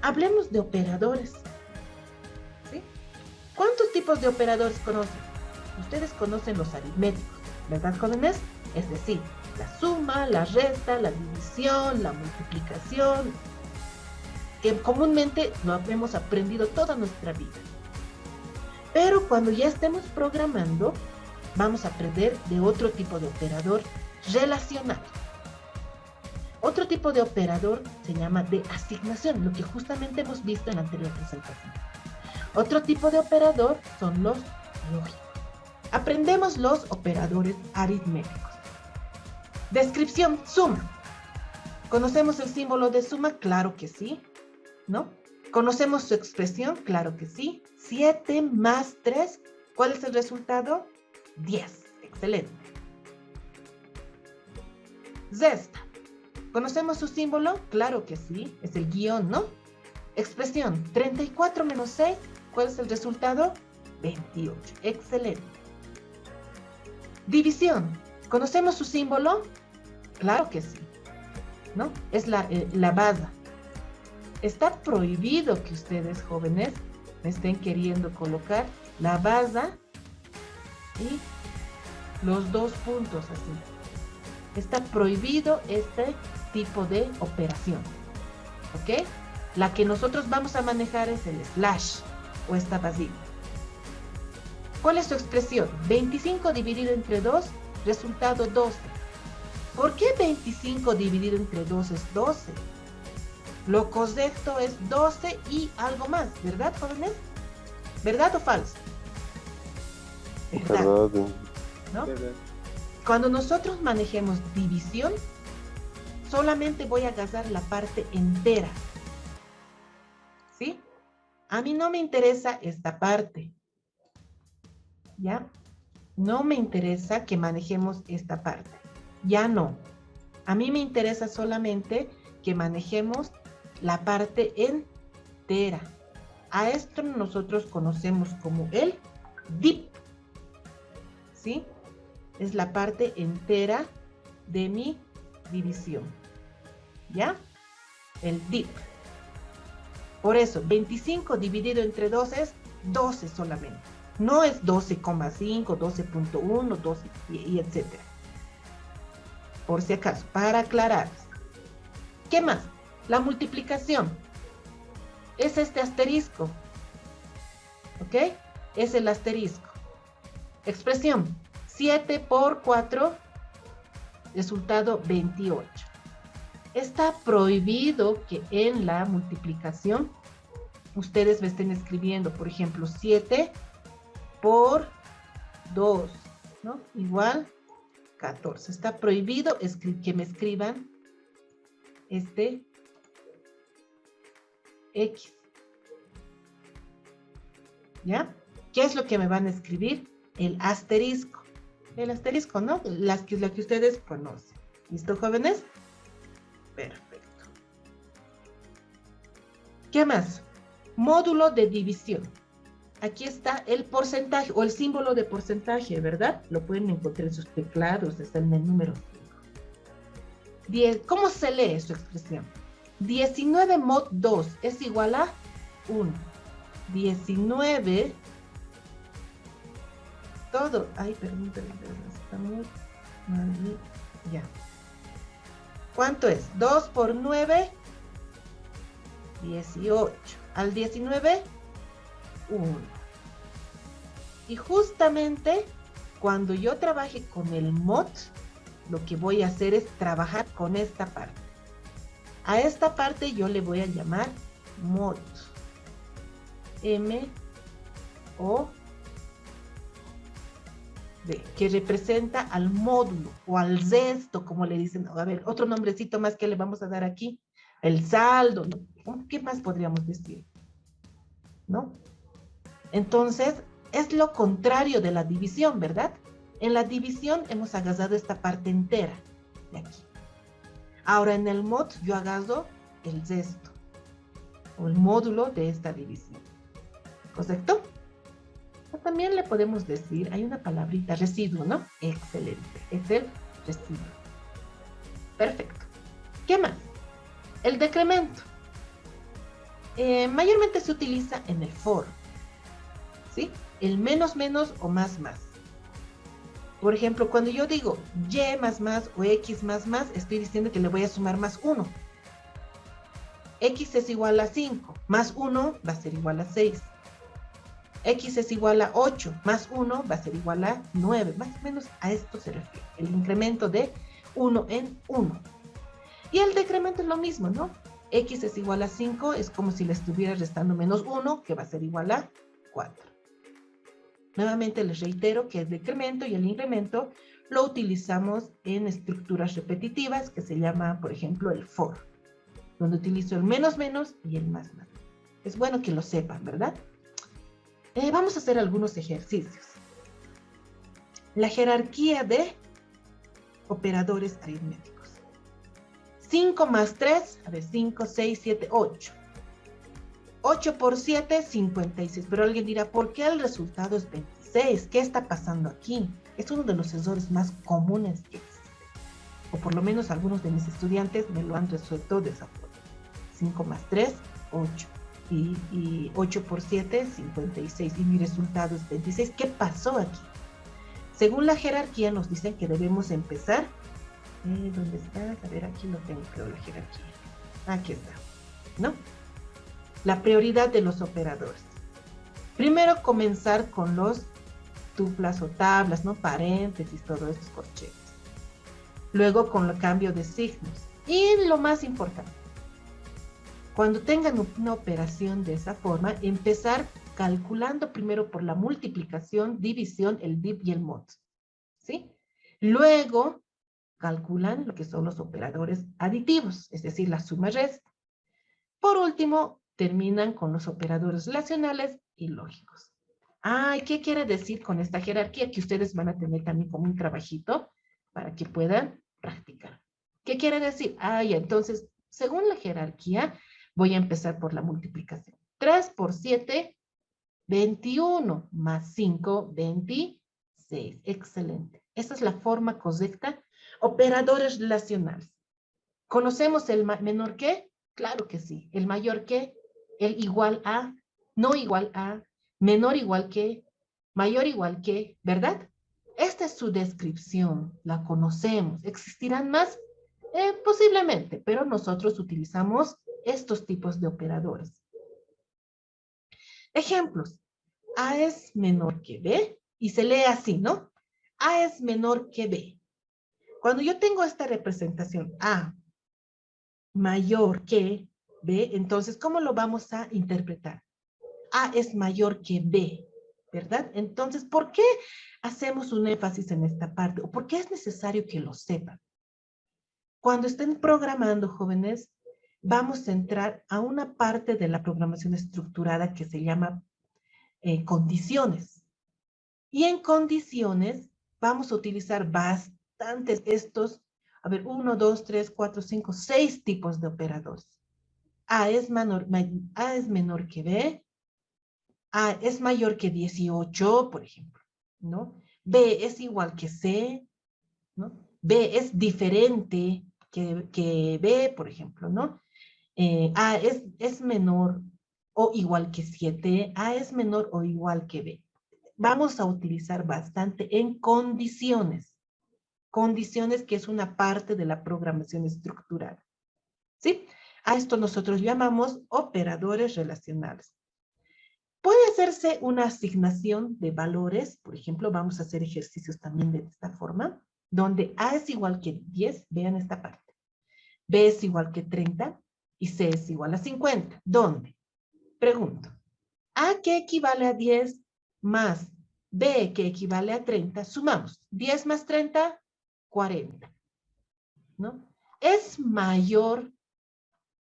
Hablemos de operadores. ¿Sí? ¿Cuántos tipos de operadores conocen? Ustedes conocen los aritméticos, ¿verdad, jóvenes? Es decir, la suma, la resta, la división, la multiplicación, que comúnmente lo hemos aprendido toda nuestra vida. Pero cuando ya estemos programando, vamos a aprender de otro tipo de operador relacionado. Otro tipo de operador se llama de asignación, lo que justamente hemos visto en la anterior presentación. Otro tipo de operador son los lógicos. Aprendemos los operadores aritméticos. Descripción, suma. ¿Conocemos el símbolo de suma? Claro que sí, ¿no? ¿Conocemos su expresión? Claro que sí. 7 más 3, ¿cuál es el resultado? 10. Excelente. Resta. ¿Conocemos su símbolo? Claro que sí, es el guión, ¿no? Expresión, 34 menos 6, ¿cuál es el resultado? 28. Excelente. División. ¿Conocemos su símbolo? Claro que sí, ¿no? Es la base. Está prohibido que ustedes, jóvenes, me estén queriendo colocar la base y los dos puntos así. Está prohibido este tipo de operación, ¿ok? La que nosotros vamos a manejar es el slash o esta basita. ¿Cuál es su expresión? 25 dividido entre 2, resultado 12. ¿Por qué 25 dividido entre 2 es 12? Lo correcto es 12 y algo más, ¿verdad, jóvenes? ¿Verdad o falso? ¿Verdad? ¿No? Cuando nosotros manejemos división, solamente voy a agarrar la parte entera. ¿Sí? A mí no me interesa esta parte. ¿Ya? No me interesa que manejemos esta parte. Ya no. A mí me interesa solamente que manejemos la parte entera. A esto nosotros conocemos como el dip. ¿Sí? Es la parte entera de mi división. ¿Ya? El dip. Por eso, 25 dividido entre 2 es 12 solamente. No es 12,5, 12.1, 12 y etcétera. Por si acaso, para aclarar. ¿Qué más? La multiplicación. Es este asterisco. ¿Ok? Es el asterisco. Expresión. 7 por 4, resultado 28. Está prohibido que en la multiplicación ustedes me estén escribiendo, por ejemplo, 7 por 2, ¿no? Igual 14. Está prohibido que me escriban este X. ¿Ya? ¿Qué es lo que me van a escribir? El asterisco. El asterisco, ¿no? La que ustedes conocen. ¿Listo, jóvenes? Perfecto. ¿Qué más? Módulo de división. Aquí está el porcentaje o el símbolo de porcentaje, ¿verdad? Lo pueden encontrar en sus teclados, está en el número 5. ¿Cómo se lee su expresión? 19 mod 2 es igual a 1. 19 todo. Ay, perdón, está muy mal. Ya. ¿Cuánto es? 2 por 9, 18. Al 19, 1. Y justamente cuando yo trabaje con el mod, lo que voy a hacer es trabajar con esta parte. A esta parte yo le voy a llamar mod. M-O-D, que representa al módulo o al resto, como le dicen. A ver, otro nombrecito más que le vamos a dar aquí. El saldo, ¿no? ¿Qué más podríamos decir? ¿No? Entonces, es lo contrario de la división, ¿verdad? En la división hemos agarrado esta parte entera de aquí. Ahora en el mod yo agarro el resto o el módulo de esta división. ¿Correcto? O también le podemos decir, hay una palabrita, residuo, ¿no? Excelente, es el residuo. Perfecto. ¿Qué más? El decremento. Mayormente se utiliza en el for, ¿sí? El menos menos o más más. Por ejemplo, cuando yo digo y más más o x más más, estoy diciendo que le voy a sumar más 1. X es igual a 5, más 1 va a ser igual a 6. X es igual a 8, más 1 va a ser igual a 9. Más o menos a esto se refiere, el incremento de 1 en 1. Y el decremento es lo mismo, ¿no? X es igual a 5, es como si le estuviera restando menos 1, que va a ser igual a 4. Nuevamente les reitero que el decremento y el incremento lo utilizamos en estructuras repetitivas que se llama, por ejemplo, el for, donde utilizo el menos menos y el más más. Es bueno que lo sepan, ¿verdad? Vamos a hacer algunos ejercicios. La jerarquía de operadores aritméticos. 5 más 3, a ver, 5, 6, 7, 8. 8 por 7, 56. Pero alguien dirá, ¿por qué el resultado es 26? ¿Qué está pasando aquí? Es uno de los errores más comunes que existen. O por lo menos algunos de mis estudiantes me lo han resuelto de esa forma. 5 más 3, 8. Y 8 por 7, 56. Y mi resultado es 26. ¿Qué pasó aquí? Según la jerarquía nos dicen que debemos empezar. ¿Dónde está? A ver, aquí lo tengo, creo, la jerarquía. Aquí está, ¿no? La prioridad de los operadores. Primero comenzar con los tuplas o tablas, ¿no? Paréntesis, todos estos corchetes. Luego con el cambio de signos. Y lo más importante, cuando tengan una operación de esa forma, empezar calculando primero por la multiplicación, división, el div y el mod, ¿sí? Luego calculan lo que son los operadores aditivos, es decir, la suma resta. Por último, terminan con los operadores relacionales y lógicos. ¿Qué quiere decir con esta jerarquía? Que ustedes van a tener también como un trabajito para que puedan practicar. ¿Qué quiere decir? Entonces, según la jerarquía, voy a empezar por la multiplicación. 3 por 7, 21, más 5, 26. Excelente. Esa es la forma correcta. Operadores relacionales. ¿Conocemos el menor que? Claro que sí. ¿El mayor que? El igual a, no igual a, menor igual que, mayor igual que, ¿verdad? Esta es su descripción, la conocemos. ¿Existirán más? Posiblemente, pero nosotros utilizamos estos tipos de operadores. Ejemplos. A es menor que B y se lee así, ¿no? A es menor que B. Cuando yo tengo esta representación, A mayor que B, entonces, ¿cómo lo vamos a interpretar? A es mayor que B, ¿verdad? Entonces, ¿por qué hacemos un énfasis en esta parte? ¿O por qué es necesario que lo sepan? Cuando estén programando, jóvenes, vamos a entrar a una parte de la programación estructurada que se llama condiciones. Y en condiciones vamos a utilizar bastantes estos, 1, 2, 3, 4, 5, 6 tipos de operadores. A es menor que B, A es mayor que 18, por ejemplo, ¿no? B es igual que C, ¿no? B es diferente que B, por ejemplo, ¿no? A es menor o igual que 7, A es menor o igual que B. Vamos a utilizar bastante en condiciones. Condiciones que es una parte de la programación estructurada. ¿Sí? A esto nosotros llamamos operadores relacionales. Puede hacerse una asignación de valores, por ejemplo, vamos a hacer ejercicios también de esta forma, donde A es igual que 10, vean esta parte. B es igual que 30 y C es igual a 50. ¿Dónde? Pregunto. A que equivale a 10 más B que equivale a 30, sumamos. 10 más 30, 40. ¿No? Es mayor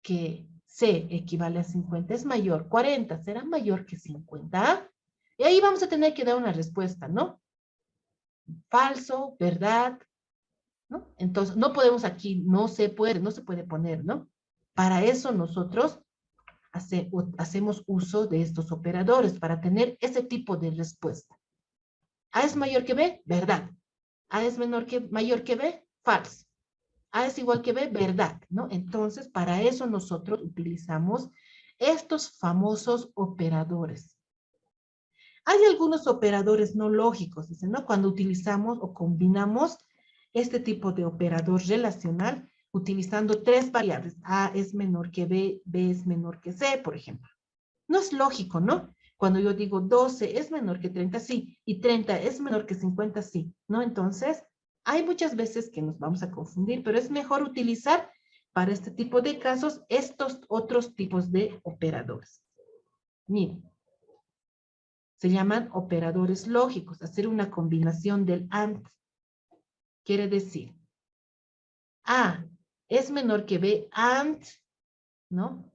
que C equivale a 50, es mayor. 40 será mayor que 50. Y ahí vamos a tener que dar una respuesta, ¿no? Falso, verdad, ¿no? Entonces, no podemos aquí, no se puede poner, ¿no? Para eso nosotros hacemos uso de estos operadores, para tener ese tipo de respuesta. A es mayor que B, verdad. A es mayor que B, falso. A es igual que B, verdad, ¿no? Entonces, para eso nosotros utilizamos estos famosos operadores. Hay algunos operadores no lógicos, dicen, ¿no? Cuando utilizamos o combinamos este tipo de operador relacional utilizando tres variables. A es menor que B, B es menor que C, por ejemplo. No es lógico, ¿no? Cuando yo digo 12 es menor que 30, sí, y 30 es menor que 50, sí, ¿no? Entonces, hay muchas veces que nos vamos a confundir, pero es mejor utilizar para este tipo de casos estos otros tipos de operadores. Miren, se llaman operadores lógicos, hacer una combinación del AND. Quiere decir, A es menor que B AND, ¿no?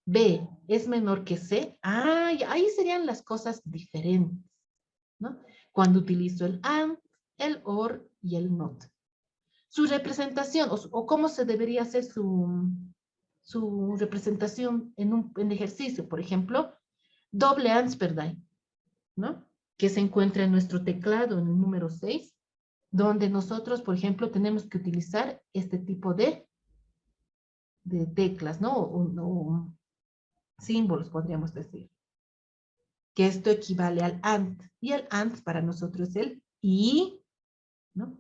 B es menor que C. Ah, ahí serían las cosas diferentes, ¿no? Cuando utilizo el AND, el OR y el NOT. Su representación, o cómo se debería hacer su representación en ejercicio, por ejemplo, doble Ampersand, ¿no? Que se encuentra en nuestro teclado en el número 6, donde nosotros, por ejemplo, tenemos que utilizar este tipo de teclas, ¿no? O símbolos, podríamos decir. Que esto equivale al AND. Y el AND para nosotros es el I, ¿no?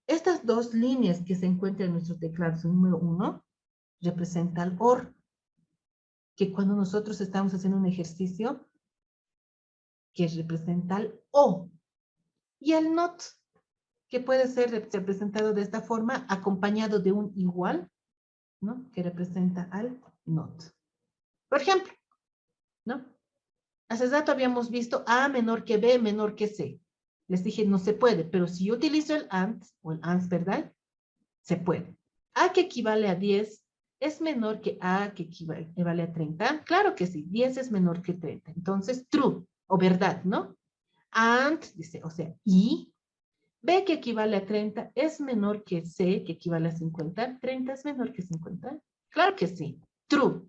Estas dos líneas que se encuentran en nuestro teclado, el número 1, representa el OR, que cuando nosotros estamos haciendo un ejercicio, que representa el O. Y el NOT, que puede ser representado de esta forma, acompañado de un igual, ¿no? Que representa al NOT. Por ejemplo, ¿no? Hace rato habíamos visto A menor que B menor que C. Les dije, no se puede, pero si yo utilizo el AND, o el AND, ¿verdad? Se puede. A que equivale a 10 es menor que A que equivale a 30. Claro que sí, 10 es menor que 30. Entonces, true, o verdad, ¿no? AND, dice, o sea, y B que equivale a 30 es menor que C que equivale a 50. 30 es menor que 50. Claro que sí, true.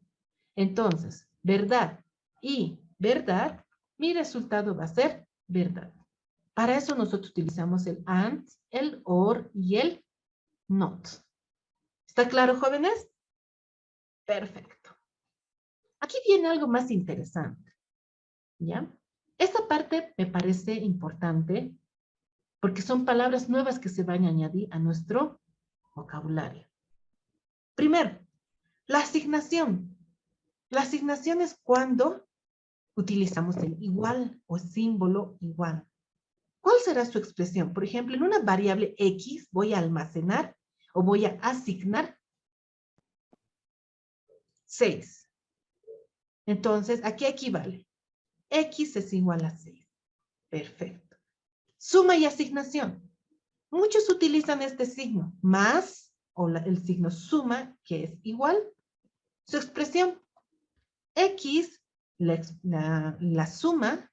Entonces, verdad y verdad, mi resultado va a ser verdad. Para eso nosotros utilizamos el AND, el OR y el NOT. ¿Está claro, jóvenes? Perfecto. Aquí viene algo más interesante, ¿ya? Esta parte me parece importante porque son palabras nuevas que se van a añadir a nuestro vocabulario. Primero, la asignación. La asignación es cuando utilizamos el igual o símbolo igual. ¿Cuál será su expresión? Por ejemplo, en una variable X voy a almacenar o voy a asignar 6. Entonces, ¿a qué equivale? X es igual a 6. Perfecto. Suma y asignación. Muchos utilizan este signo, más, o el signo suma, que es igual. Su expresión, X, la suma,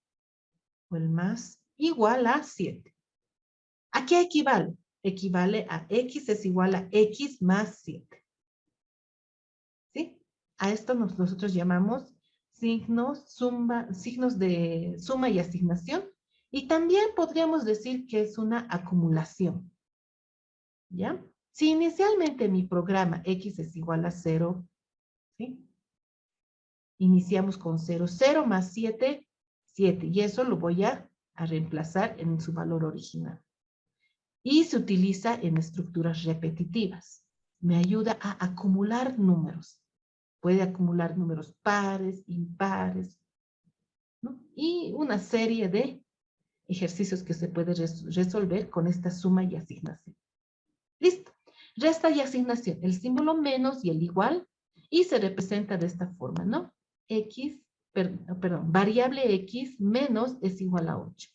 o el más, igual a 7. ¿A qué equivale? Equivale a X es igual a X más 7. ¿Sí? A esto nosotros llamamos signos de suma y asignación. Y también podríamos decir que es una acumulación. ¿Ya? Si inicialmente mi programa X es igual a 0, ¿sí? Iniciamos con 0. 0 más 7, 7. Y eso lo voy a reemplazar en su valor original. Y se utiliza en estructuras repetitivas. Me ayuda a acumular números. Puede acumular números pares, impares, ¿no? Y una serie de ejercicios que se puede resolver con esta suma y asignación. Listo. Resta y asignación. El símbolo menos y el igual. Y se representa de esta forma, ¿no? X, perdón, variable X menos es igual a 8.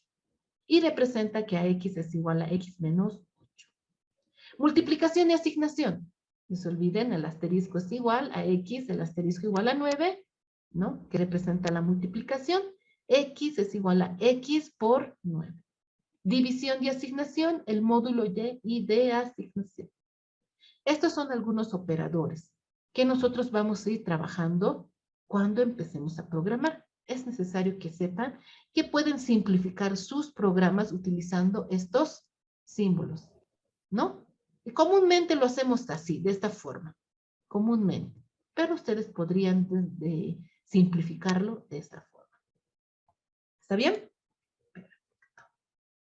Y representa que a X es igual a X menos 8. Multiplicación y asignación. No se olviden, el asterisco es igual a X, el asterisco igual a 9, ¿no? Que representa la multiplicación. X es igual a X por 9. División y asignación, el módulo y de asignación. Estos son algunos operadores que nosotros vamos a ir trabajando cuando empecemos a programar. Es necesario que sepan que pueden simplificar sus programas utilizando estos símbolos, ¿no? Y comúnmente lo hacemos así, de esta forma, comúnmente. Pero ustedes podrían simplificarlo de esta forma. ¿Está bien?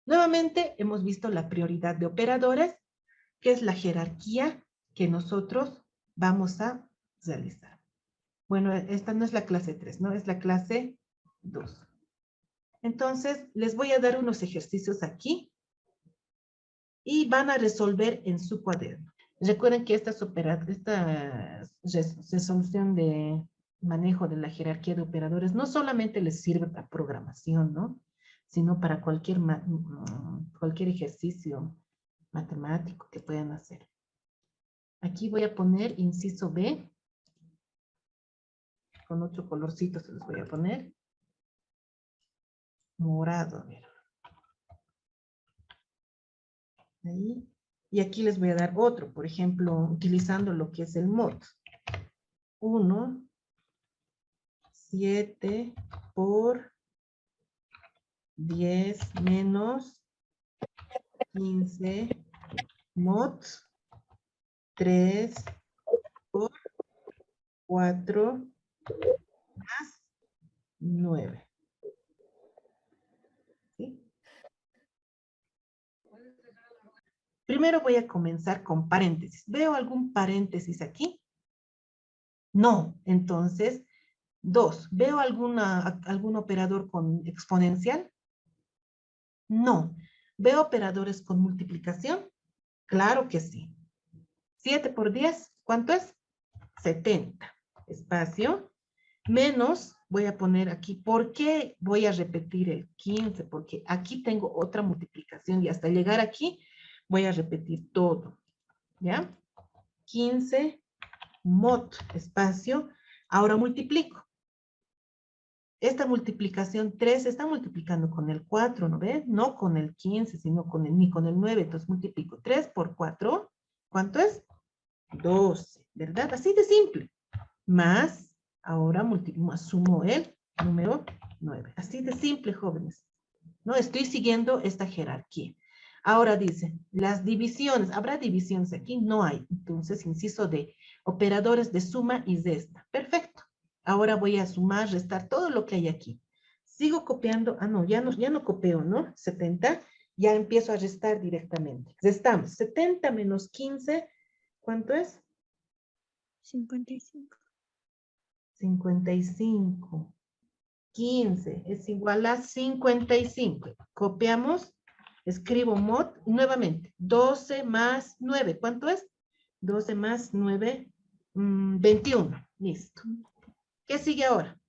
Nuevamente hemos visto la prioridad de operadores, que es la jerarquía que nosotros vamos a realizar. Bueno, esta no es la clase 3, ¿no? Es la clase 2. Entonces, les voy a dar unos ejercicios aquí y van a resolver en su cuaderno. Recuerden que esta resolución de manejo de la jerarquía de operadores no solamente les sirve para programación, ¿no? Sino para cualquier ejercicio matemático que puedan hacer. Aquí voy a poner inciso B. Con otro colorcito se los voy a poner. Morado, a ver. Ahí. Y aquí les voy a dar otro, por ejemplo, utilizando lo que es el mod. 1, 7 por 10 menos 15 mod 3 por 4 más 9. ¿Sí? Primero voy a comenzar con paréntesis. ¿Veo algún paréntesis aquí? No. Entonces, 2. ¿Veo algún operador con exponencial? No. ¿Veo operadores con multiplicación? Claro que sí. 7 por 10, ¿cuánto es? 70. Espacio. Menos, voy a poner aquí, ¿por qué voy a repetir el 15? Porque aquí tengo otra multiplicación y hasta llegar aquí voy a repetir todo. ¿Ya? 15 mod espacio. Ahora multiplico. Esta multiplicación 3 está multiplicando con el 4, ¿no ves? No con el 15, sino ni con el 9. Entonces multiplico 3 por 4. ¿Cuánto es? 12, ¿verdad? Así de simple. Más, ahora sumo el número 9. Así de simple, jóvenes. No estoy siguiendo esta jerarquía. Ahora dice, las divisiones. ¿Habrá divisiones aquí? No hay. Entonces, inciso D. Operadores de suma y resta. Perfecto. Ahora voy a sumar, restar todo lo que hay aquí. Sigo copiando. Ah, no, ya no copio, ¿no? 70. Ya empiezo a restar directamente. Restamos. 70 menos 15. ¿Cuánto es? 55. 55. 15 es igual a 55. Copiamos. Escribo mod nuevamente. 12 más 9. ¿Cuánto es? 12 más 9, 21. Listo. ¿Qué sigue ahora?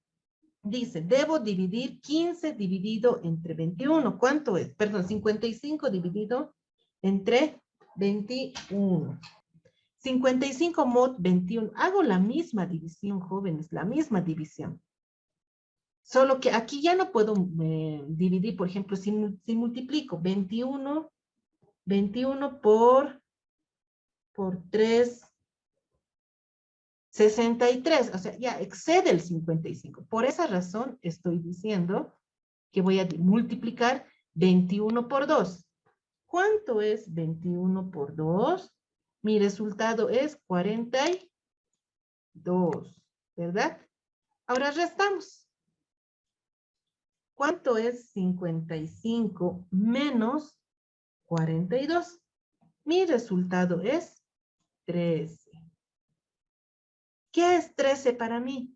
Dice, debo dividir 15 dividido entre 21. ¿Cuánto es? Perdón, 55 dividido entre 21. 55 mod 21. Hago la misma división, jóvenes, la misma división. Solo que aquí ya no puedo dividir, por ejemplo, si multiplico 21 por 3, 63. O sea, ya excede el 55. Por esa razón estoy diciendo que voy a multiplicar 21 por 2. ¿Cuánto es 21 por 2? Mi resultado es 42, ¿verdad? Ahora restamos. ¿Cuánto es 55 menos 42? Mi resultado es 13. ¿Qué es 13 para mí?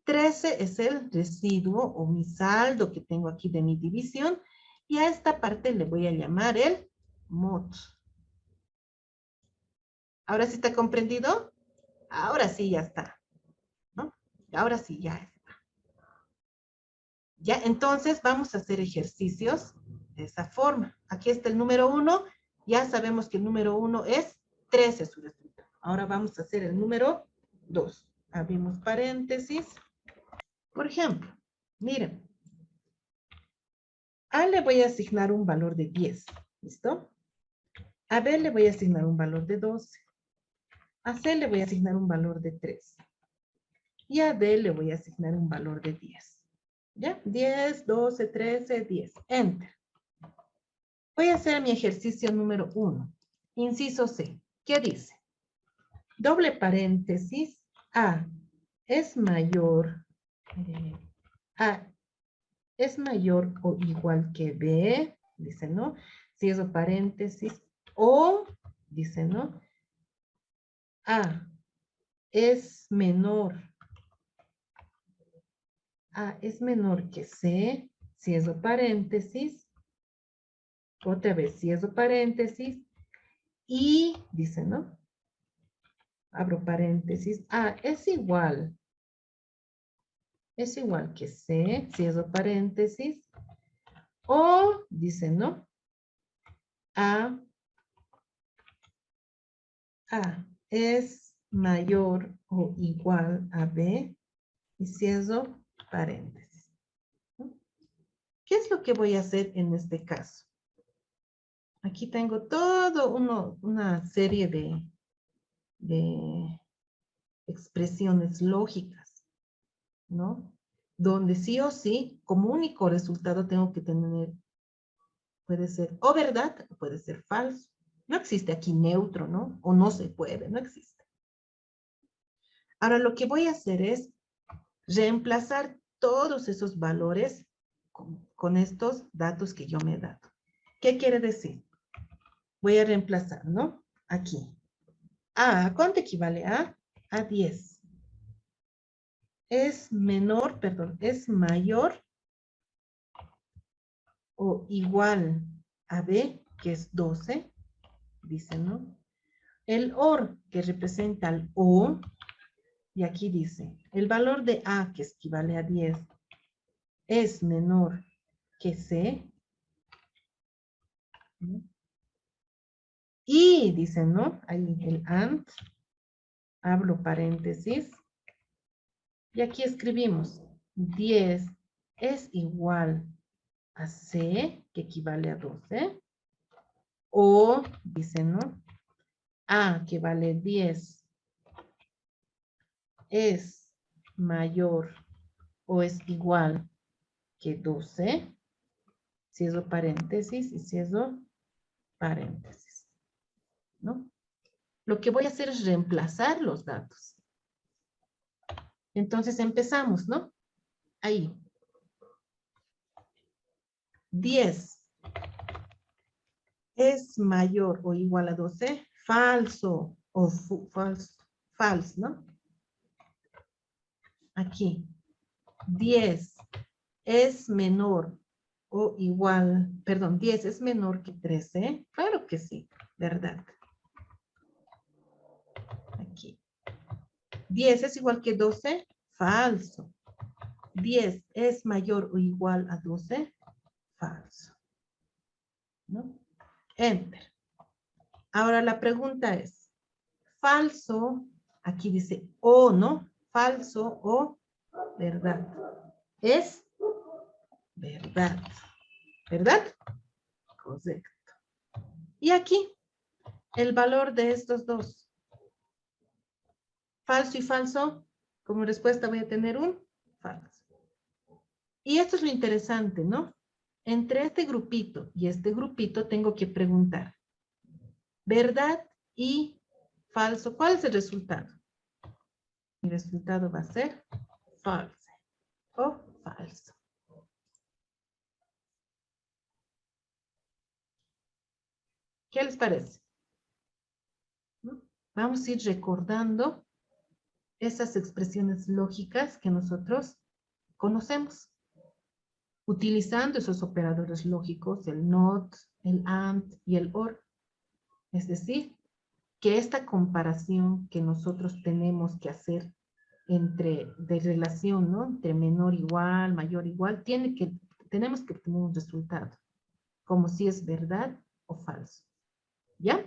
13 es el residuo o mi saldo que tengo aquí de mi división y a esta parte le voy a llamar el mod. ¿Ahora sí está comprendido? Ahora sí ya está, ¿no? Ahora sí ya está. Ya, entonces vamos a hacer ejercicios de esa forma. Aquí está el número 1. Ya sabemos que el número 1 es 13 su resultado. Ahora vamos a hacer el número 2. Abrimos paréntesis. Por ejemplo, miren. A le voy a asignar un valor de 10. ¿Listo? A B le voy a asignar un valor de 12. A C le voy a asignar un valor de 3. Y a D le voy a asignar un valor de 10. ¿Ya? 10, 12, 13, 10. Enter. Voy a hacer mi ejercicio número 1. Inciso C. ¿Qué dice? Doble paréntesis. A es mayor A es mayor o igual que B, dice, ¿no? Cierro paréntesis, o, dice, ¿no? A es menor. A es menor que C, cierro paréntesis, otra vez cierro paréntesis, y, dice, ¿no? Abro paréntesis, A es igual que C, cierro paréntesis, o, dice, ¿no? A es mayor o igual a B, y cierro paréntesis. ¿Qué es lo que voy a hacer en este caso? Aquí tengo todo una serie de expresiones lógicas, ¿no? Donde sí o sí, como único resultado tengo que tener, puede ser o verdad o puede ser falso. No existe aquí neutro, ¿no? O no se puede, no existe. Ahora lo que voy a hacer es reemplazar todos esos valores con estos datos que yo me he dado. ¿Qué quiere decir? Voy a reemplazar, ¿no? Aquí. ¿A cuánto equivale a? A 10. Es menor, perdón, es mayor o igual a B, que es 12, dice, ¿no? El OR, que representa al O, y aquí dice, el valor de A, que equivale a 10, es menor que C, ¿no? Y dice, ¿no? Ahí el AND, abro paréntesis, y aquí escribimos 10 es igual a C, que equivale a 12, o, dice, ¿no? A, que vale 10, es mayor o es igual que 12, cierro paréntesis y cierro paréntesis, ¿no? Lo que voy a hacer es reemplazar los datos. Entonces empezamos, ¿no? Ahí. 10 es mayor o igual a 12, falso o falso, ¿no? Aquí. 10 es menor o igual, perdón, 10 es menor que 13. Claro que sí, ¿verdad? Aquí. 10 es igual que 12, falso. 10 es mayor o igual a 12, falso. ¿No? Enter. Ahora la pregunta es, falso, aquí dice o, ¿no? Falso o verdad. Es verdad. ¿Verdad? Correcto. Y aquí, el valor de estos dos. Falso y falso, como respuesta voy a tener un falso. Y esto es lo interesante, ¿no? Entre este grupito y este grupito tengo que preguntar, ¿verdad y falso? ¿Cuál es el resultado? Mi resultado va a ser false o falso. ¿Qué les parece? ¿No? Vamos a ir recordando esas expresiones lógicas que nosotros conocemos, utilizando esos operadores lógicos, el NOT, el AND y el OR. Es decir, que esta comparación que nosotros tenemos que hacer de relación, ¿no? Entre menor igual, mayor igual, tenemos que tener un resultado, como si es verdad o falso. ¿Ya?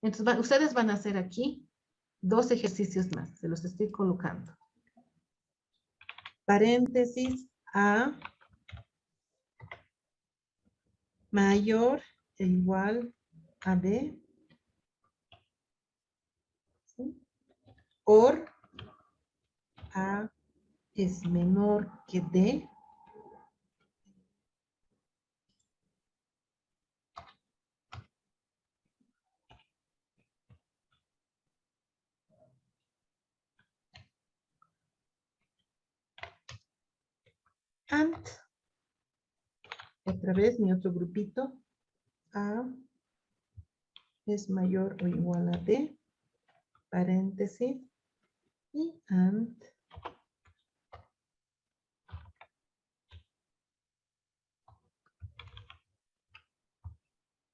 Entonces, ustedes van a hacer aquí 2 ejercicios más, se los estoy colocando. Paréntesis A mayor e igual a B. ¿Sí? Or A es menor que D. otra vez mi otro grupito. A es mayor o igual a B, paréntesis, y AND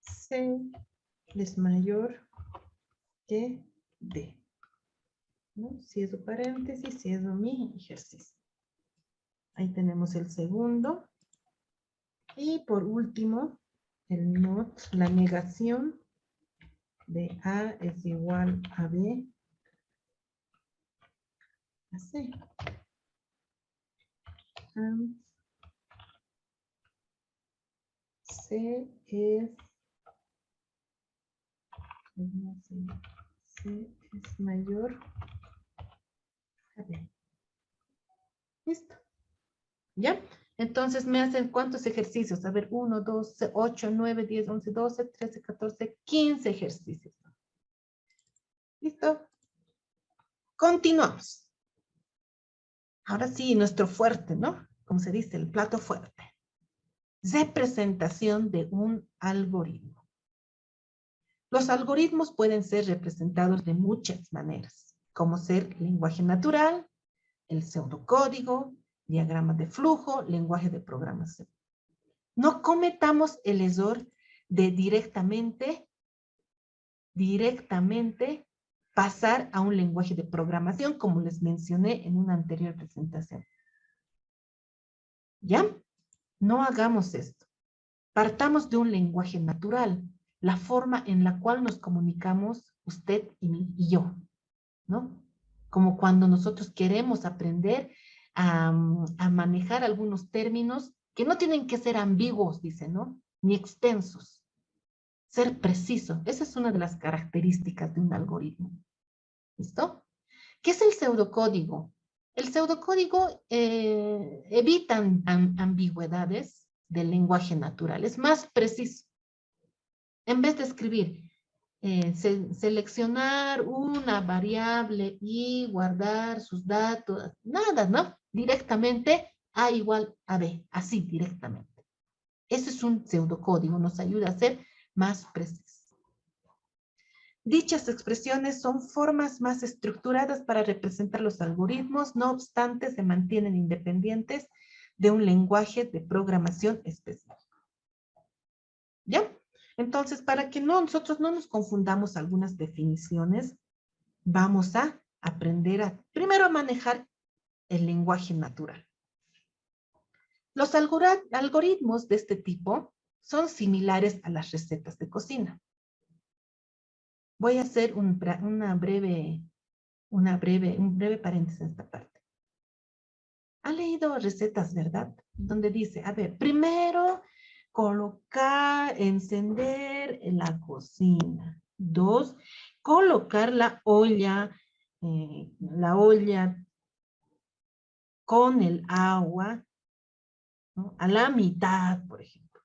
C es mayor que D. ¿No? Cierro paréntesis, cierro mi ejercicio. Ahí tenemos el segundo. Y por último, el not, la negación de A es igual a B. Así. And C es mayor a B. Listo. ¿Ya? Entonces me hacen ¿cuántos ejercicios? A ver, 1, 2, 8, 9, 10, 11, 12, 13, 14, 15 ejercicios. ¿Listo? Continuamos. Ahora sí, nuestro fuerte, ¿no? Como se dice, el plato fuerte. Representación de un algoritmo. Los algoritmos pueden ser representados de muchas maneras, como ser lenguaje natural, el pseudocódigo, diagrama de flujo, lenguaje de programación. No cometamos el error de directamente pasar a un lenguaje de programación, como les mencioné en una anterior presentación. ¿Ya? No hagamos esto. Partamos de un lenguaje natural, la forma en la cual nos comunicamos usted y yo, ¿no? Como cuando nosotros queremos aprender a manejar algunos términos que no tienen que ser ambiguos, dice, ¿no? Ni extensos. Ser preciso. Esa es una de las características de un algoritmo. ¿Listo? ¿Qué es el pseudocódigo? El pseudocódigo evita ambigüedades del lenguaje natural. Es más preciso. En vez de escribir, seleccionar una variable y guardar sus datos, nada, ¿no? Directamente A igual a B, así directamente. Ese es un pseudocódigo, nos ayuda a ser más precisos. Dichas expresiones son formas más estructuradas para representar los algoritmos, no obstante se mantienen independientes de un lenguaje de programación específico. ¿Ya? Entonces, para que nosotros no nos confundamos algunas definiciones, vamos a aprender primero a manejar el lenguaje natural. Los algoritmos de este tipo son similares a las recetas de cocina. Voy a hacer un breve paréntesis en esta parte. ¿Ha leído recetas, verdad? Donde dice, a ver, primero encender en la cocina. 2, colocar la olla con el agua, ¿no? A la mitad, por ejemplo.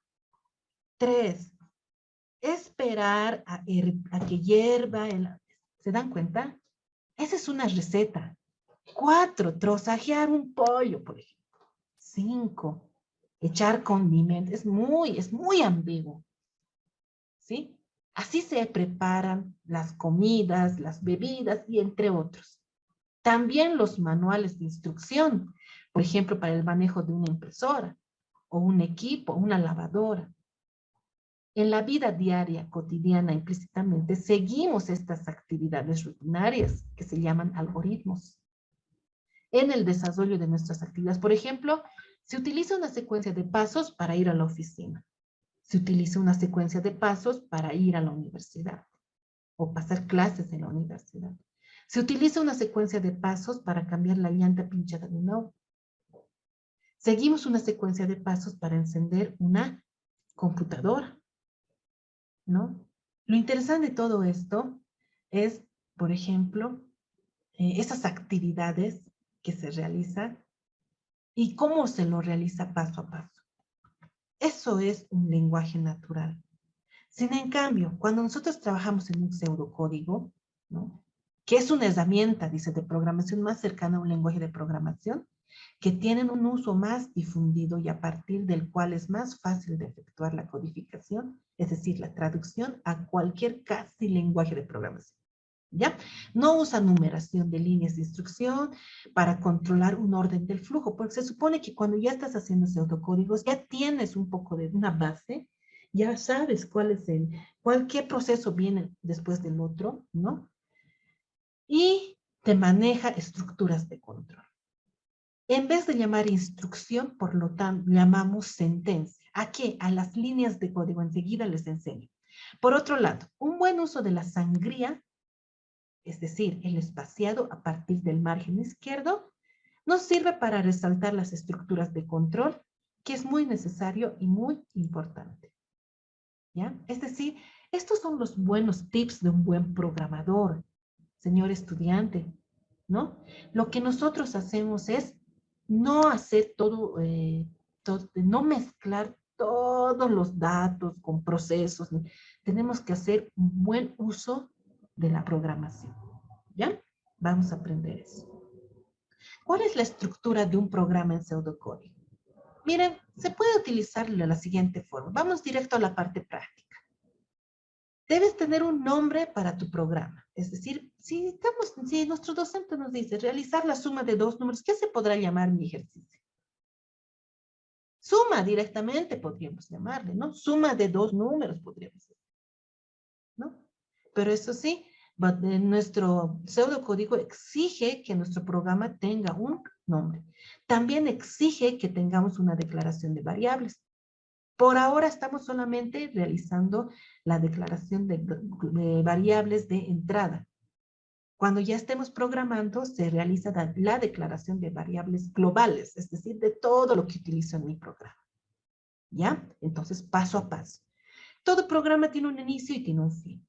3, esperar a que hierva ¿Se dan cuenta? Esa es una receta. 4, trozajear un pollo, por ejemplo. 5, echar condimentos. Es muy ambiguo. ¿Sí? Así se preparan las comidas, las bebidas y entre otros. También los manuales de instrucción, por ejemplo, para el manejo de una impresora o un equipo, una lavadora. En la vida diaria, cotidiana, implícitamente, seguimos estas actividades rutinarias que se llaman algoritmos. En el desarrollo de nuestras actividades, por ejemplo, se utiliza una secuencia de pasos para ir a la oficina. Se utiliza una secuencia de pasos para ir a la universidad o pasar clases en la universidad. Se utiliza una secuencia de pasos para cambiar la llanta pinchada de un auto. Seguimos una secuencia de pasos para encender una computadora, ¿no? Lo interesante de todo esto es, por ejemplo, esas actividades que se realizan y cómo se lo realiza paso a paso. Eso es un lenguaje natural. Sin en cambio, cuando nosotros trabajamos en un pseudocódigo, ¿no? Que es una herramienta, dice, de programación más cercana a un lenguaje de programación, que tienen un uso más difundido y a partir del cual es más fácil de efectuar la codificación, es decir, la traducción a cualquier casi lenguaje de programación. ¿Ya? No usa numeración de líneas de instrucción para controlar un orden del flujo, porque se supone que cuando ya estás haciendo pseudocódigos, ya tienes un poco de una base, ya sabes cualquier proceso viene después del otro, ¿no? Y te maneja estructuras de control. En vez de llamar instrucción, por lo tanto, llamamos sentencia. ¿A qué? A las líneas de código. Enseguida les enseño. Por otro lado, un buen uso de la sangría, es decir, el espaciado a partir del margen izquierdo, nos sirve para resaltar las estructuras de control, que es muy necesario y muy importante. ¿Ya? Es decir, estos son los buenos tips de un buen programador, señor estudiante, ¿no? Lo que nosotros hacemos es no hacer no mezclar todos los datos con procesos. Tenemos que hacer un buen uso de la programación, ¿ya? Vamos a aprender eso. ¿Cuál es la estructura de un programa en pseudocódigo? Miren, se puede utilizar de la siguiente forma. Vamos directo a la parte práctica. Debes tener un nombre para tu programa. Es decir, si nuestro docente nos dice realizar la suma de dos números, ¿qué se podrá llamar mi ejercicio? Suma directamente podríamos llamarle, ¿no? Suma de dos números podríamos decir, ¿no? Pero eso sí, nuestro pseudocódigo exige que nuestro programa tenga un nombre. También exige que tengamos una declaración de variables. Por ahora estamos solamente realizando la declaración de variables de entrada. Cuando ya estemos programando, se realiza la declaración de variables globales, es decir, de todo lo que utilizo en mi programa. ¿Ya? Entonces, paso a paso. Todo programa tiene un inicio y tiene un fin.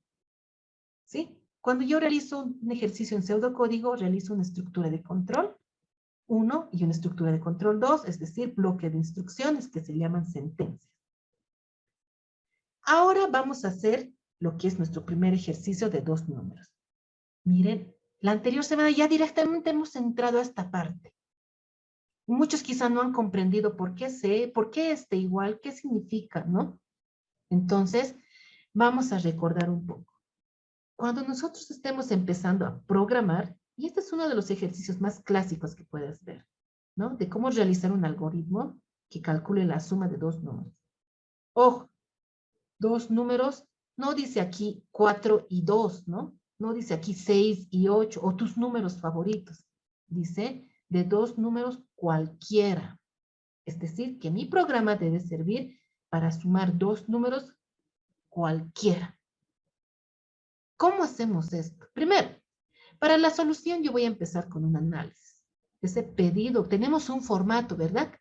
¿Sí? Cuando yo realizo un ejercicio en pseudocódigo, realizo una estructura de control 1 y una estructura de control 2, es decir, bloque de instrucciones que se llaman sentencias. Ahora vamos a hacer lo que es nuestro primer ejercicio de dos números. Miren, la anterior semana ya directamente hemos entrado a esta parte. Muchos quizá no han comprendido por qué igual, qué significa, ¿no? Entonces, vamos a recordar un poco. Cuando nosotros estemos empezando a programar, y este es uno de los ejercicios más clásicos que puedes ver, ¿no? De cómo realizar un algoritmo que calcule la suma de dos números. Ojo, dos números, no dice aquí 4 y 2, ¿no? No dice aquí 6 y 8, o tus números favoritos. Dice de dos números cualquiera. Es decir, que mi programa debe servir para sumar dos números cualquiera. ¿Cómo hacemos esto? Primero, para la solución yo voy a empezar con un análisis. Ese pedido, tenemos un formato, ¿verdad?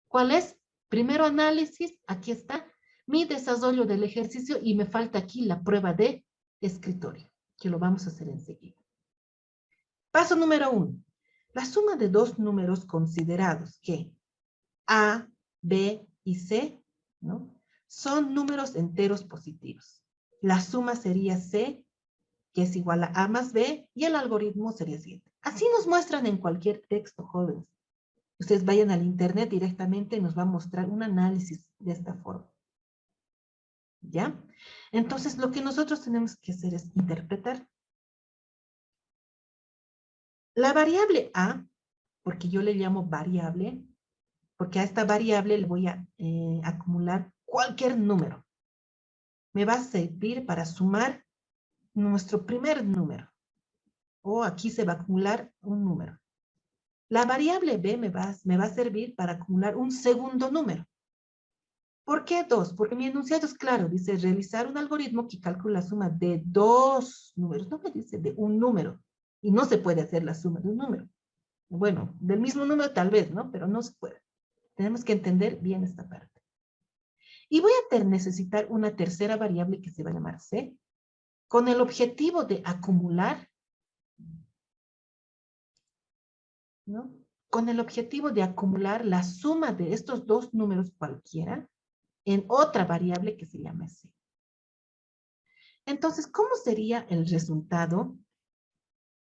¿Cuál es? Primero análisis, aquí está, mi desarrollo del ejercicio y me falta aquí la prueba de escritorio, que lo vamos a hacer enseguida. Paso número 1. La suma de dos números considerados que A, B y C, ¿no? Son números enteros positivos. La suma sería C, que es igual a más B, y el algoritmo sería el siguiente. Así nos muestran en cualquier texto, jóvenes. Ustedes vayan al internet directamente y nos va a mostrar un análisis de esta forma. ¿Ya? Entonces, lo que nosotros tenemos que hacer es interpretar. La variable A, porque yo le llamo variable, porque a esta variable le voy a acumular cualquier número. Me va a servir para sumar nuestro primer número. O aquí se va a acumular un número. La variable B me va a servir para acumular un segundo número. ¿Por qué dos? Porque mi enunciado es claro. Dice realizar un algoritmo que calcula la suma de dos números. No me dice de un número. Y no se puede hacer la suma de un número. Bueno, del mismo número tal vez, ¿no? Pero no se puede. Tenemos que entender bien esta parte. Y voy a necesitar una tercera variable que se va a llamar C, con el objetivo de acumular, ¿no? Con el objetivo de acumular la suma de estos dos números cualquiera en otra variable que se llama C. Entonces, ¿cómo sería el resultado